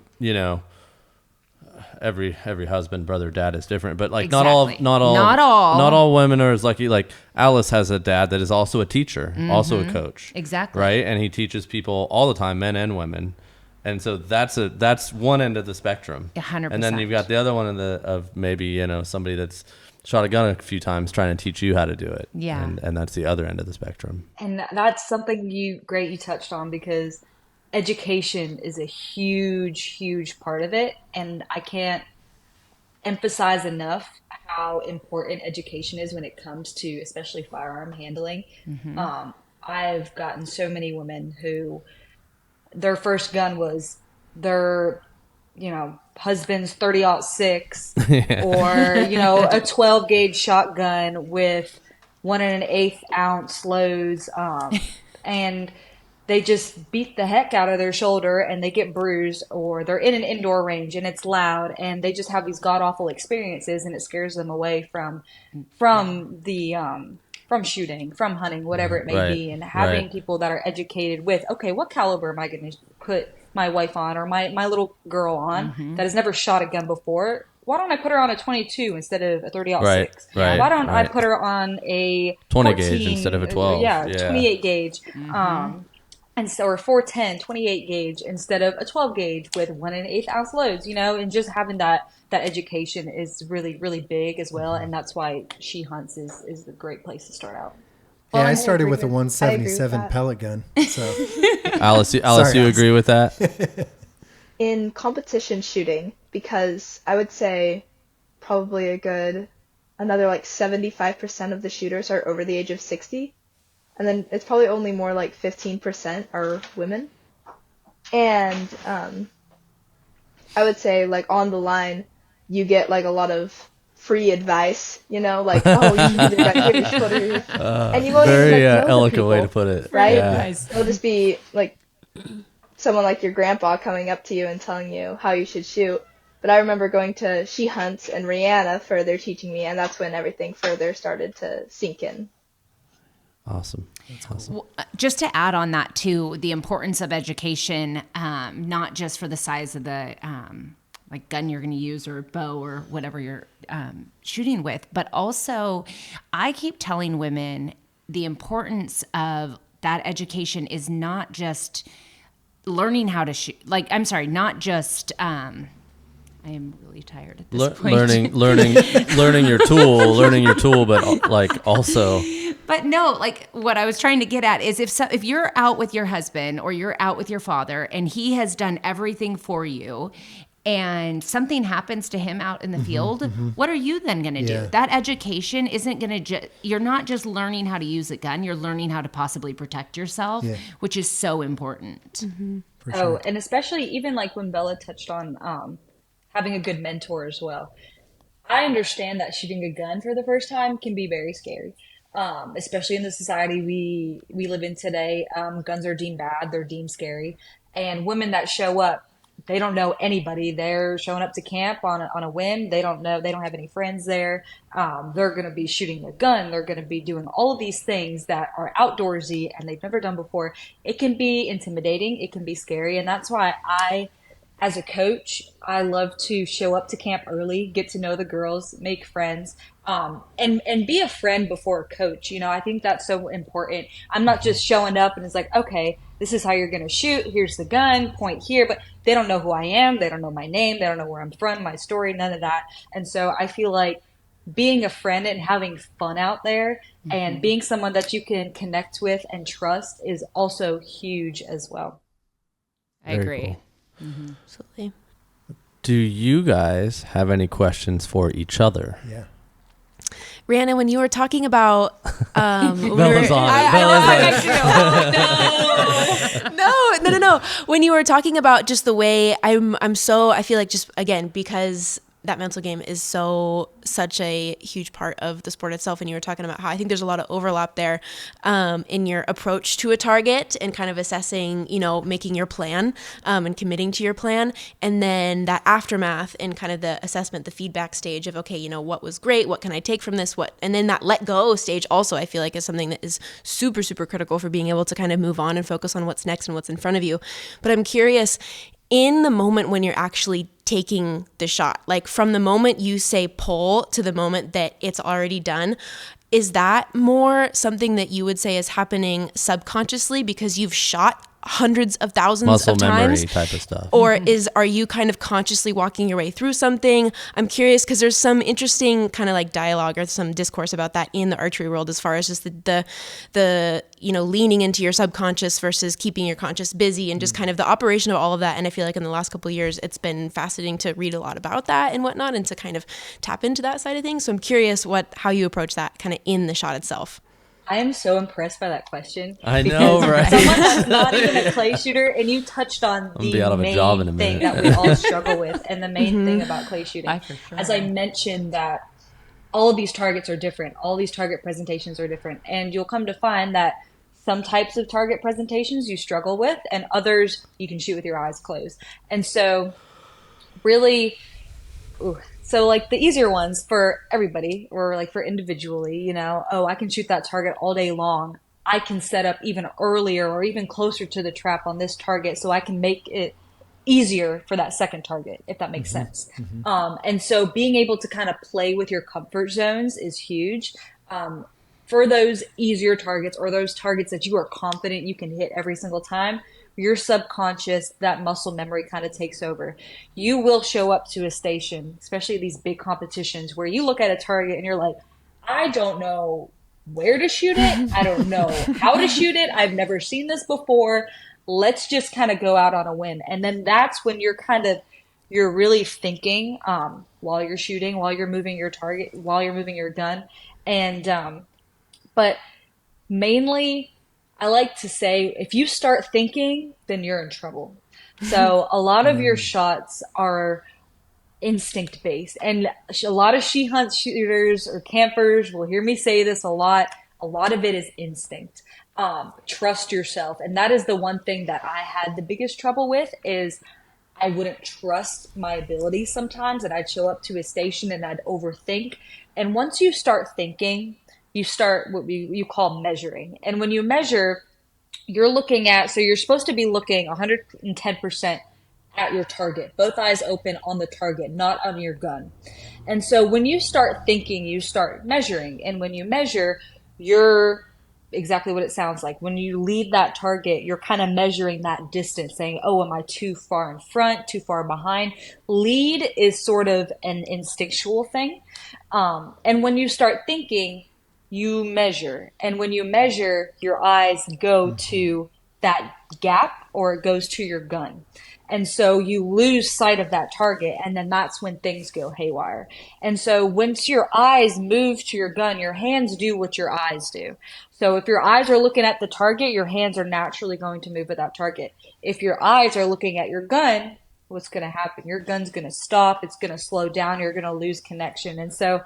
Speaker 2: every husband, brother, dad is different, but
Speaker 6: exactly.
Speaker 2: not all women are as lucky. Like Alice has a dad that is also a teacher, also a coach. Exactly. Right. And he teaches people all the time, men and women. And so that's one end of the spectrum.
Speaker 6: 100%.
Speaker 2: And then you've got the other one of maybe, somebody that's shot a gun a few times trying to teach you how to do it. Yeah. And that's the other end of the spectrum.
Speaker 5: And that's something you touched on, because education is a huge part of it. And I can't emphasize enough how important education is when it comes to especially firearm handling. I've gotten so many women who their first gun was their husband's 30-06 or, a 12 gauge shotgun with 1 1/8 ounce loads. And they just beat the heck out of their shoulder and they get bruised, or they're in an indoor range and it's loud and they just have these god awful experiences, and it scares them away from shooting, from hunting, whatever it may be. And having people that are educated with, okay, what caliber am I going to put my wife on, or my little girl on that has never shot a gun before? Why don't I put her on a 22 instead of a 30-06? Why don't I put her on a
Speaker 2: 20 gauge instead of a 12?
Speaker 5: Yeah, 28 gauge. and so, or 410, 28 gauge instead of a 12 gauge with 1 1/8 ounce loads, and just having that education is really, really big as well. And that's why she hunts is a great place to start out.
Speaker 1: Yeah,
Speaker 4: Well,
Speaker 1: I
Speaker 4: I
Speaker 1: started
Speaker 4: agree
Speaker 1: with a
Speaker 4: with- I agree with
Speaker 1: 177
Speaker 4: that.
Speaker 1: pellet gun. So
Speaker 2: Alice,
Speaker 1: Sorry,
Speaker 2: you
Speaker 1: Alice.
Speaker 2: agree with that?
Speaker 4: In competition shooting, because I would say probably another like 75% of the shooters are over the age of 60. And then it's probably only more like 15% are women. And I would say like on the line, you get like a lot of free advice, like, oh, you should do this, here, you should put it here. And you won't even
Speaker 2: Very
Speaker 4: like know the
Speaker 2: eloquent way to
Speaker 4: people,
Speaker 2: put it.
Speaker 4: right?
Speaker 2: Yeah.
Speaker 4: It'll just be like someone like your grandpa coming up to you and telling you how you should shoot. But I remember going to She Hunts and Reanna further teaching me, and that's when everything further started to sink in.
Speaker 2: Awesome. That's awesome.
Speaker 6: Well, just to add on that too, the importance of education, not just for the size of the like gun you're going to use or bow or whatever you're shooting with, but also I keep telling women the importance of that education is not just learning how to shoot. Like, I'm sorry, not just. I am really tired at this point.
Speaker 2: Learning your tool, but like also.
Speaker 6: But no, like what I was trying to get at is if you're out with your husband or you're out with your father and he has done everything for you and something happens to him out in the field, what are you then going to do?
Speaker 1: Yeah.
Speaker 6: That education isn't going to you're not just learning how to use a gun, you're learning how to possibly protect yourself, which is so important.
Speaker 1: for sure.
Speaker 5: And especially even like when Bella touched on having a good mentor as well. I understand that shooting a gun for the first time can be very scary. Especially in the society we live in today. Guns are deemed bad, they're deemed scary. And women that show up, they don't know anybody. They're showing up to camp on a whim. They don't have any friends there. They're going to be shooting a gun. They're going to be doing all of these things that are outdoorsy and they've never done before. It can be intimidating. It can be scary. And that's why as a coach, I love to show up to camp early, get to know the girls, make friends, and be a friend before a coach. I think that's so important. I'm not just showing up and it's like, okay, this is how you're going to shoot. Here's the gun, point here. But they don't know who I am. They don't know my name. They don't know where I'm from, my story, none of that. And so I feel like being a friend and having fun out there and being someone that you can connect with and trust is also huge as well.
Speaker 6: I agree.
Speaker 2: Cool.
Speaker 3: Absolutely.
Speaker 2: Do you guys have any questions for each other?
Speaker 1: Yeah.
Speaker 3: Reanna, when you were talking about,
Speaker 2: Bella's on it.
Speaker 3: No. When you were talking about just the way I feel like just again, because that mental game is such a huge part of the sport itself. And you were talking about how I think there's a lot of overlap there in your approach to a target and kind of assessing, making your plan and committing to your plan. And then that aftermath and kind of the assessment, the feedback stage of, okay, what was great? What can I take from this? And then that let go stage also, I feel like is something that is super, super critical for being able to kind of move on and focus on what's next and what's in front of you. But I'm curious, in the moment when you're actually taking the shot, like from the moment you say pull to the moment that it's already done, is that more something that you would say is happening subconsciously because you've shot hundreds of thousands
Speaker 2: Muscle
Speaker 3: of
Speaker 2: memory
Speaker 3: times?
Speaker 2: type of stuff.
Speaker 3: Or are you kind of consciously walking your way through something? I'm curious because there's some interesting kind of like dialogue or some discourse about that in the archery world as far as just the leaning into your subconscious versus keeping your conscious busy and just kind of the operation of all of that. And I feel like in the last couple of years, it's been fascinating to read a lot about that and whatnot and to kind of tap into that side of things. So I'm curious how you approach that kind of in the shot itself.
Speaker 5: I am so impressed by that question.
Speaker 2: I know, right?
Speaker 5: Someone that's not even a clay shooter, and you touched on
Speaker 2: be out of a job in a
Speaker 5: main thing
Speaker 2: minute.
Speaker 5: that we all struggle with, and the main thing about clay shooting. As I mentioned, that all of these targets are different, all these target presentations are different, and you'll come to find that some types of target presentations you struggle with, and others you can shoot with your eyes closed. And so, really. So like the easier ones for everybody or like for individually, I can shoot that target all day long. I can set up even earlier or even closer to the trap on this target so I can make it easier for that second target, if that makes sense. And so being able to kind of play with your comfort zones is huge. for those easier targets or those targets that you are confident you can hit every single time, your subconscious, that muscle memory kind of takes over. You will show up to a station, especially these big competitions, where you look at a target and you're like, I don't know where to shoot it. I don't know how to shoot it. I've never seen this before. Let's just kind of go out on a whim. And then that's when you're really thinking while you're shooting, while you're moving your target, while you're moving your gun. And but mainly, I like to say, if you start thinking, then you're in trouble. So a lot of your shots are instinct based, and a lot of she hunt shooters or campers will hear me say this a lot. A lot of it is instinct. Trust yourself, and that is the one thing that I had the biggest trouble with is I wouldn't trust my ability sometimes, and I'd show up to a station and I'd overthink. And once you start thinking, you start what you call measuring. And when you measure, you're looking at, so you're supposed to be looking 110% at your target, both eyes open on the target, not on your gun. And so when you start thinking, you start measuring. And when you measure, you're exactly what it sounds like. When you leave that target, you're kind of measuring that distance, saying, oh, am I too far in front, too far behind? Lead is sort of an instinctual thing. And when you start thinking, you measure. And when you measure, your eyes go to that gap or it goes to your gun. And so you lose sight of that target, and then that's when things go haywire. And so once your eyes move to your gun, your hands do what your eyes do. So if your eyes are looking at the target, your hands are naturally going to move with that target. If your eyes are looking at your gun, what's going to happen? Your gun's going to stop. It's going to slow down. You're going to lose connection. And so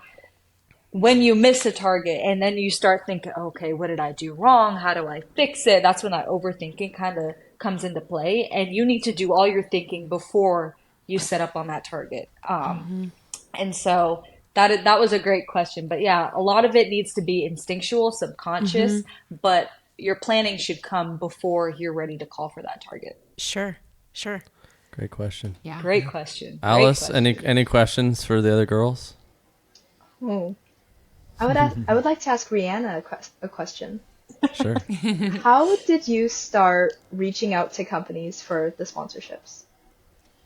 Speaker 5: when you miss a target and then you start thinking, okay, what did I do wrong? How do I fix it? That's when that overthinking kind of comes into play. And you need to do all your thinking before you set up on that target. And so that was a great question. But yeah, a lot of it needs to be instinctual, subconscious, but your planning should come before you're ready to call for that target.
Speaker 3: Sure.
Speaker 2: Great question.
Speaker 6: Yeah.
Speaker 5: Great question.
Speaker 2: Alice,
Speaker 5: Great question.
Speaker 2: any questions for the other girls?
Speaker 4: Oh, I would like to ask Reanna a question.
Speaker 2: Sure.
Speaker 4: How did you start reaching out to companies for the sponsorships?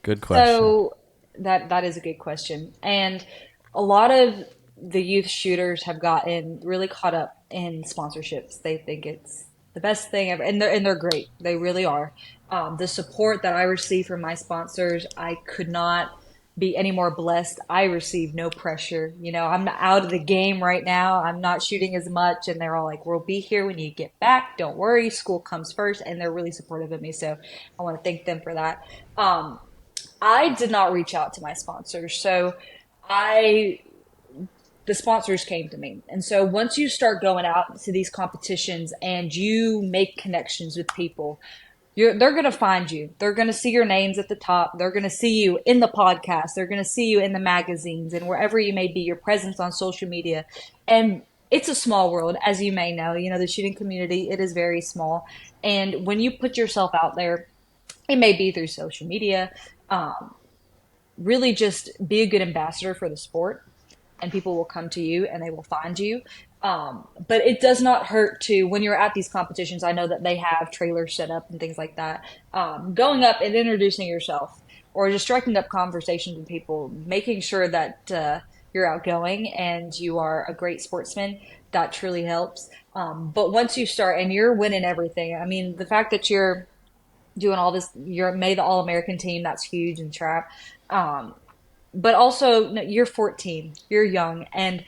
Speaker 2: Good question.
Speaker 5: So that is a good question. And a lot of the youth shooters have gotten really caught up in sponsorships. They think it's the best thing ever, and they're great. They really are. The support that I receive from my sponsors, I could not be any more blessed. I receive no pressure. You know, I'm out of the game right now. I'm not shooting as much, and they're all like, we'll be here when you get back. Don't worry, school comes first. And they're really supportive of me. So I want to thank them for that. I did not reach out to my sponsors. So the sponsors came to me. And so once you start going out to these competitions and you make connections with people, they're going to find you. They're going to see your names at the top. They're going to see you in the podcast. They're going to see you in the magazines and wherever you may be, your presence on social media. And it's a small world, as you may know. You know, the shooting community, it is very small. And when you put yourself out there, it may be through social media, really just be a good ambassador for the sport, and people will come to you and they will find you. But it does not hurt to, when you're at these competitions, I know that they have trailers set up and things like that. Going up and introducing yourself, or just striking up conversations with people, making sure that you're outgoing and you are a great sportsman, that truly helps. But once you start and you're winning everything, I mean, the fact that you're doing all this, you're made the All-American team, that's huge in trap. But also, you're 14, you're young, and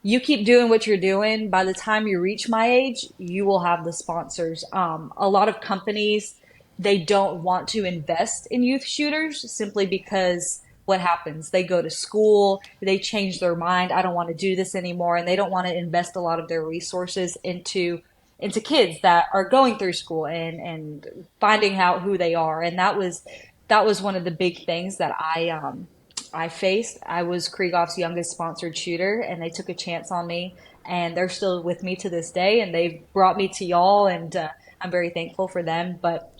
Speaker 5: you keep doing what you're doing. By the time you reach my age, you will have the sponsors. A lot of companies, they don't want to invest in youth shooters simply because what happens? They go to school, they change their mind. I don't want to do this anymore. And they don't want to invest a lot of their resources into kids that are going through school and finding out who they are. And that was one of the big things that I faced. I was Krieghoff's youngest sponsored shooter, and they took a chance on me, and they're still with me to this day, and they've brought me to y'all, and I'm very thankful for them. But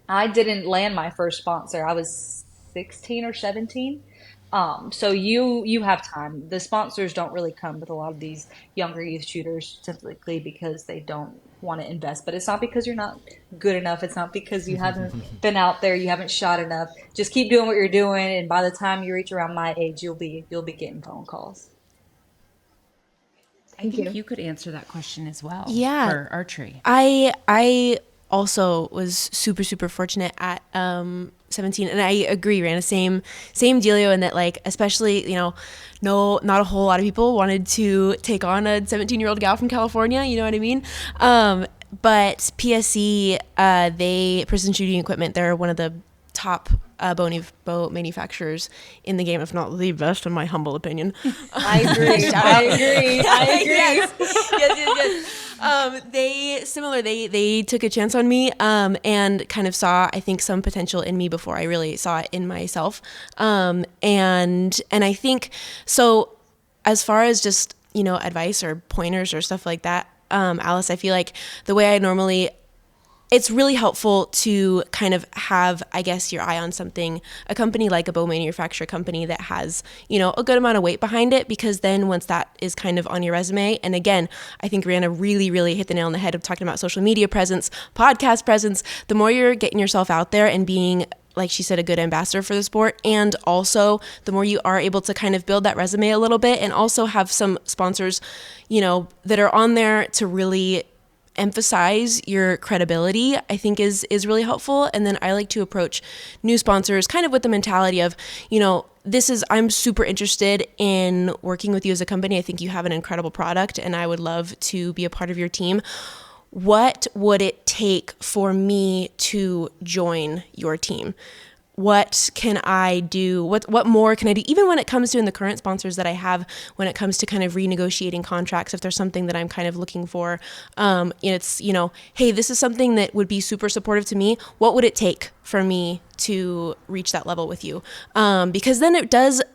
Speaker 5: I didn't land my first sponsor. I was 16 or 17. So you have time. The sponsors don't really come with a lot of these younger youth shooters typically because they don't want to invest. But it's not because you're not good enough. It's not because you haven't been out there, you haven't shot enough. Just keep doing what you're doing, and by the time you reach around my age, you'll be getting phone calls.
Speaker 6: I think you could answer that question as well.
Speaker 3: Yeah.
Speaker 6: For archery.
Speaker 3: I also was super, super fortunate at 17, and I agree, Reanna, same dealio, in that, like, especially, not a whole lot of people wanted to take on a 17-year-old gal from California, you know what I mean? But PSC, they Precision Shooting Equipment, they're one of the top bow manufacturers in the game, if not the best, in my humble opinion.
Speaker 5: I agree. I agree.
Speaker 3: Yes. They took a chance on me, and kind of saw, I think, some potential in me before I really saw it in myself. And I think, so as far as just, advice or pointers or stuff like that, Alice, I feel like the way I normally, it's really helpful to kind of have, I guess, your eye on something, a company like a bow manufacturer company that has, a good amount of weight behind it, because then once that is kind of on your resume, and again, I think Reanna really, really hit the nail on the head of talking about social media presence, podcast presence, the more you're getting yourself out there and being, like she said, a good ambassador for the sport, and also the more you are able to kind of build that resume a little bit and also have some sponsors, that are on there to really emphasize your credibility, I think is really helpful. And then I like to approach new sponsors kind of with the mentality of, I'm super interested in working with you as a company. I think you have an incredible product and I would love to be a part of your team. What would it take for me to join your team? What can I do? What more can I do? Even when it comes to, in the current sponsors that I have, when it comes to kind of renegotiating contracts, if there's something that I'm kind of looking for, it's, hey, this is something that would be super supportive to me. What would it take for me to reach that level with you? Because then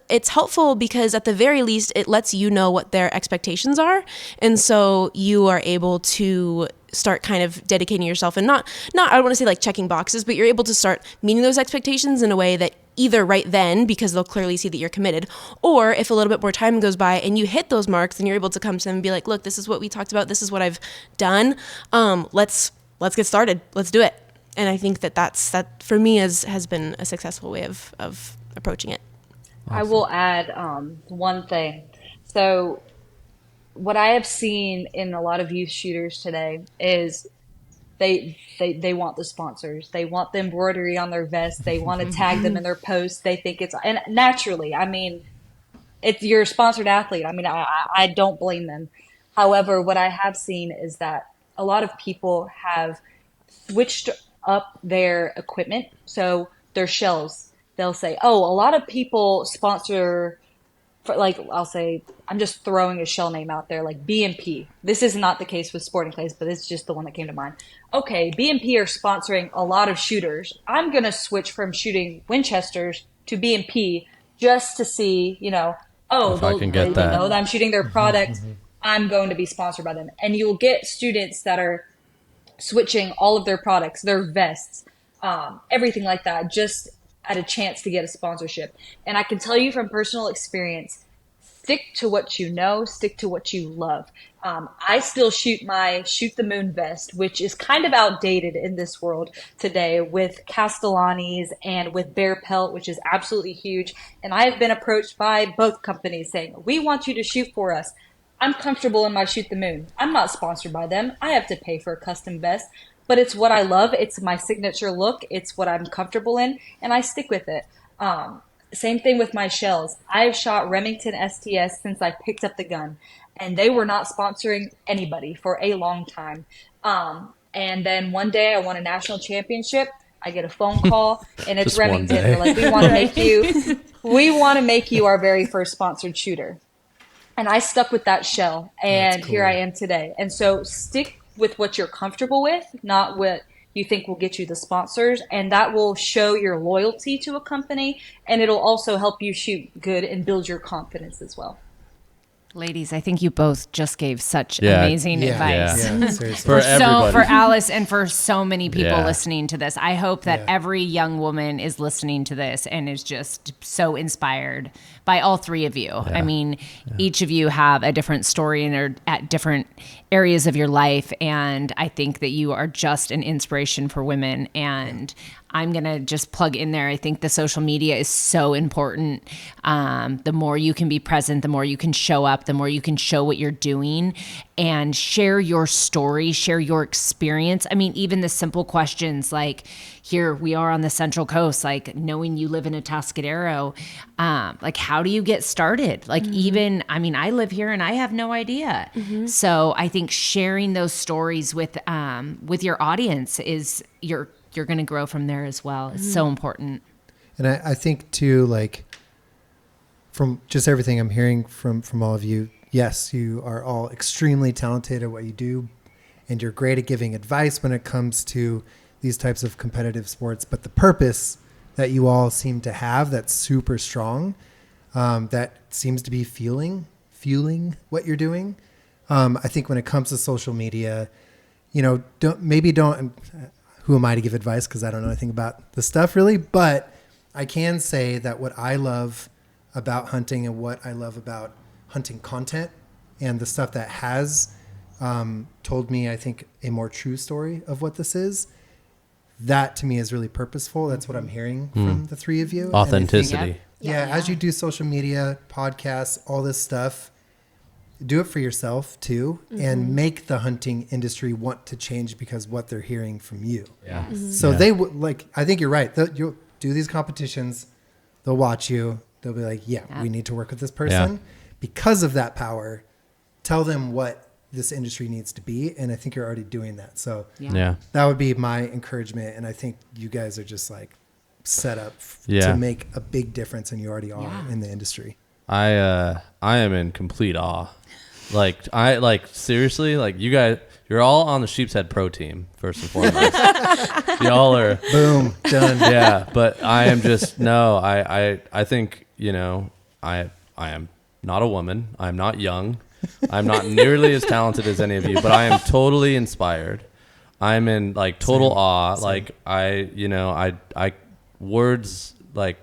Speaker 3: it's helpful, because at the very least, it lets you know what their expectations are. And so you are able to start kind of dedicating yourself, and not I don't want to say like checking boxes, but you're able to start meeting those expectations in a way that either right then, because they'll clearly see that you're committed, or if a little bit more time goes by and you hit those marks, then you're able to come to them and be like, look, this is what we talked about. This is what I've done. Let's get started. Let's do it. And I think that for me has been a successful way of approaching it.
Speaker 5: Awesome. I will add one thing. So what I have seen in a lot of youth shooters today is they want the sponsors. They want the embroidery on their vest. They want to tag them in their posts. They think and naturally, I mean, you're a sponsored athlete. I mean, I don't blame them. However, what I have seen is that a lot of people have switched up their equipment. So their shells, they'll say, oh, a lot of people sponsor, for, like, I'll say, I'm just throwing a shell name out there, like B&P. This is not the case with sporting clays, but it's just the one that came to mind. Okay, B&P are sponsoring a lot of shooters. I'm going to switch from shooting Winchesters to B&P just to see, they know that I'm shooting their product. I'm going to be sponsored by them. And you'll get students that are switching all of their products, their vests, everything like that, just at a chance to get a sponsorship. And I can tell you from personal experience, stick to what you know, stick to what you love. I still shoot my Shoot the Moon vest, which is kind of outdated in this world today, with Castellani's and with Bear Pelt, which is absolutely huge. And I have been approached by both companies saying, we want you to shoot for us. I'm comfortable in my Shoot the Moon. I'm not sponsored by them. I have to pay for a custom vest, but it's what I love. It's my signature look. It's what I'm comfortable in, and I stick with it. Same thing with my shells. I've shot Remington STS since I picked up the gun, and they were not sponsoring anybody for a long time. And then one day I won a national championship. I get a phone call, and it's Remington. They're like, we want to make you our very first sponsored shooter. And I stuck with that shell, and here I am today. And so stick with what you're comfortable with, not what you think will get you the sponsors, and that will show your loyalty to a company, and it'll also help you shoot good and build your confidence as well.
Speaker 6: Ladies, I think you both just gave such amazing advice.
Speaker 1: Yeah, seriously.
Speaker 2: For everybody.
Speaker 6: For Alice and for so many people
Speaker 2: Yeah.
Speaker 6: listening to this. I hope that every young woman is listening to this and is just so inspired by all three of you. I mean, each of you have a different story and are at different areas of your life. And I think that you are just an inspiration for women. And I'm going to just plug in there. I think the social media is so important. The more you can be present, the more you can show up, the more you can show what you're doing and share your story, share your experience. I mean, even the simple questions like, here we are on the Central Coast, like knowing you live in Atascadero, like how do you get started? Like even, I mean, I live here and I have no idea. So I think sharing those stories with your audience is you're going to grow from there as well. It's so important.
Speaker 1: And I think too, like from just everything I'm hearing from all of you, yes, you are all extremely talented at what you do and you're great at giving advice when it comes to these types of competitive sports, but the purpose that you all seem to have that's super strong, that seems to be fueling what you're doing. I think when it comes to social media, don't, who am I to give advice? Because I don't know anything about the stuff really, but I can say that what I love about hunting and what I love about hunting content and the stuff that has told me, I think, a more true story of what this is, that to me is really purposeful. That's what I'm hearing from the three of you.
Speaker 2: Authenticity.
Speaker 1: As you do social media, podcasts, all this stuff, do it for yourself too, and make the hunting industry want to change because what they're hearing from you.
Speaker 2: Yeah.
Speaker 1: So they would like, I think you're right. You'll do these competitions. They'll watch you. They'll be like, we need to work with this person because of that power. Tell them what this industry needs to be. And I think you're already doing that. So that would be my encouragement. And I think you guys are just like set up to make a big difference. And you already are in the industry.
Speaker 2: I am in complete awe. Seriously, like you guys, you're all on the Sheep's Head Pro team, first and foremost. Y'all are
Speaker 1: boom, done.
Speaker 2: Yeah. But I am just, I think, I am not a woman. I'm not young. I'm not nearly as talented as any of you, but I am totally inspired. I'm in like total awe. Same. Like I words, like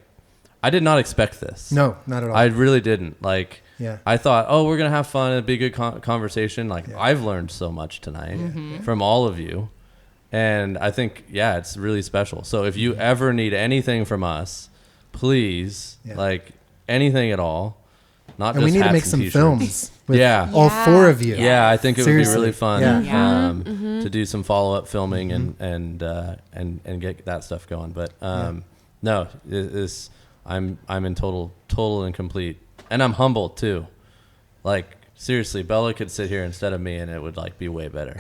Speaker 2: I did not expect this.
Speaker 1: No, not at all.
Speaker 2: I really didn't. Like, I thought, we're going to have fun. It'd be a good conversation. Like I've learned so much tonight from all of you. And I think, it's really special. So if you ever need anything from us, please, like anything at all, not
Speaker 1: and
Speaker 2: just
Speaker 1: we need to make some films with all four of you.
Speaker 2: Yeah, I think it would be really fun
Speaker 1: to
Speaker 2: do some follow-up filming and get that stuff going. But no, I'm in total and complete, and I'm humbled too. Like seriously, Bella could sit here instead of me, and it would like be way better.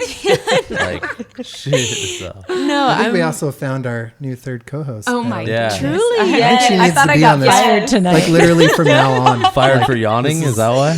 Speaker 2: Like, shit, so.
Speaker 3: No,
Speaker 1: I think we also found our new third co-host.
Speaker 6: Oh my god!
Speaker 3: Truly,
Speaker 1: I think she needs
Speaker 5: thought
Speaker 1: to
Speaker 5: I
Speaker 1: be
Speaker 5: got
Speaker 1: on this,
Speaker 5: fired
Speaker 6: tonight.
Speaker 1: like literally from now on.
Speaker 2: Fired for yawning? Is that why?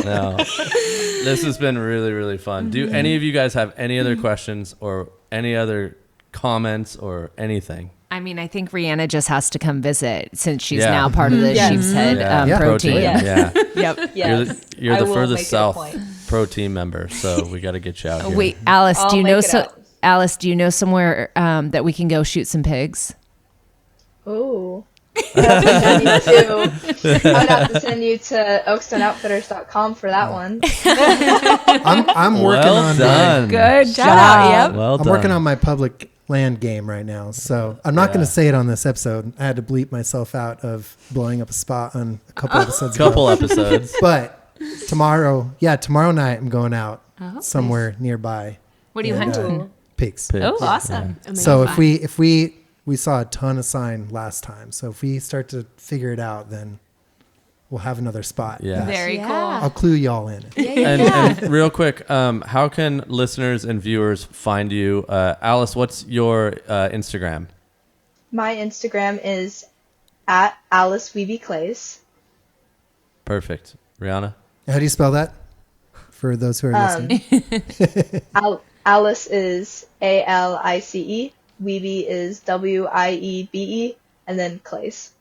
Speaker 2: No. This has been really, really fun. Do any of you guys have any other questions or any other comments or anything?
Speaker 6: I mean, I think Reanna just has to come visit since she's now part of the Sheep's Head Pro team.
Speaker 2: Yeah.
Speaker 6: Yep.
Speaker 5: Yes.
Speaker 2: You're the
Speaker 5: I will
Speaker 2: furthest
Speaker 5: make it a
Speaker 2: south
Speaker 5: point.
Speaker 2: pro team member, so we got to get you out here.
Speaker 6: Wait, Alice,
Speaker 5: I'll
Speaker 6: do you
Speaker 5: make
Speaker 6: know
Speaker 5: it out.
Speaker 6: Alice, do you know somewhere that we can go shoot some pigs?
Speaker 4: Ooh. I would have to send you to oakstoneoutfitters.com for that one.
Speaker 1: I'm working on
Speaker 2: done.
Speaker 6: Good
Speaker 3: Shout out, yep.
Speaker 2: Well
Speaker 1: I'm
Speaker 2: done.
Speaker 1: working on my public land game right now, so I'm not going to say it on this episode. I had to bleep myself out of blowing up a spot on a couple episodes ago.
Speaker 2: episodes.
Speaker 1: But tomorrow night I'm going out somewhere nearby.
Speaker 6: What are you hunting?
Speaker 1: Pigs.
Speaker 6: Oh, awesome.
Speaker 1: So if we saw a ton of sign last time, so if we start to figure it out, then we'll have another spot.
Speaker 2: Yeah.
Speaker 6: Very cool.
Speaker 1: I'll clue y'all in.
Speaker 2: And real quick, how can listeners and viewers find you? Alice, what's your Instagram?
Speaker 4: My Instagram is at Alice Weeby Clays.
Speaker 2: Perfect. Rihanna?
Speaker 1: How do you spell that for those who are listening?
Speaker 4: Alice is ALICE. Weeby is WIEBE, and then Clays.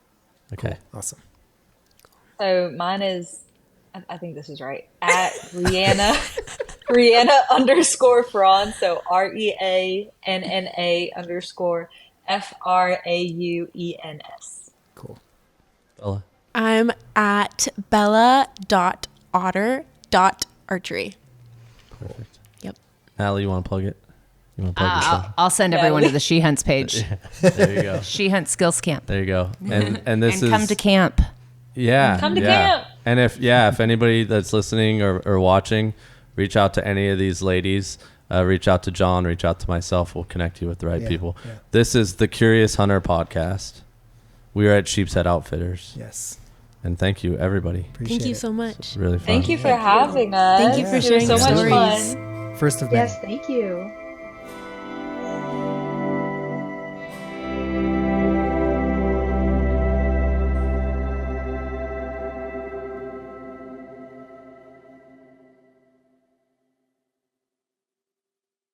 Speaker 2: Okay.
Speaker 1: Awesome.
Speaker 5: So mine is I think this is right. At Reanna, Reanna_Fraun. So REANNA_FRAUENS.
Speaker 1: Cool.
Speaker 2: Bella.
Speaker 3: I'm at bella.otter.archery.
Speaker 2: Perfect.
Speaker 3: Yep.
Speaker 2: Natalie, you want to plug it? You want to plug yourself?
Speaker 6: I'll send everyone to the She Hunts page.
Speaker 2: There you go.
Speaker 6: She Hunts Skills Camp.
Speaker 2: There you go. And this
Speaker 6: And come to camp.
Speaker 2: Yeah.
Speaker 5: Come to
Speaker 2: yeah.
Speaker 5: camp.
Speaker 2: And if anybody that's listening or watching, reach out to any of these ladies. Reach out to John. Reach out to myself. We'll connect you with the right people.
Speaker 1: Yeah.
Speaker 2: This is the Curious Hunter podcast. We are at Sheepshead Outfitters.
Speaker 1: Yes.
Speaker 2: And thank you, everybody.
Speaker 1: Appreciate
Speaker 3: Thank you
Speaker 1: it.
Speaker 3: so much.
Speaker 2: It's really fun.
Speaker 5: Thank you for having us.
Speaker 3: Thank you for
Speaker 5: It was
Speaker 3: sharing
Speaker 5: so much
Speaker 3: stories.
Speaker 5: fun.
Speaker 1: First of many.
Speaker 4: Yes, thank you.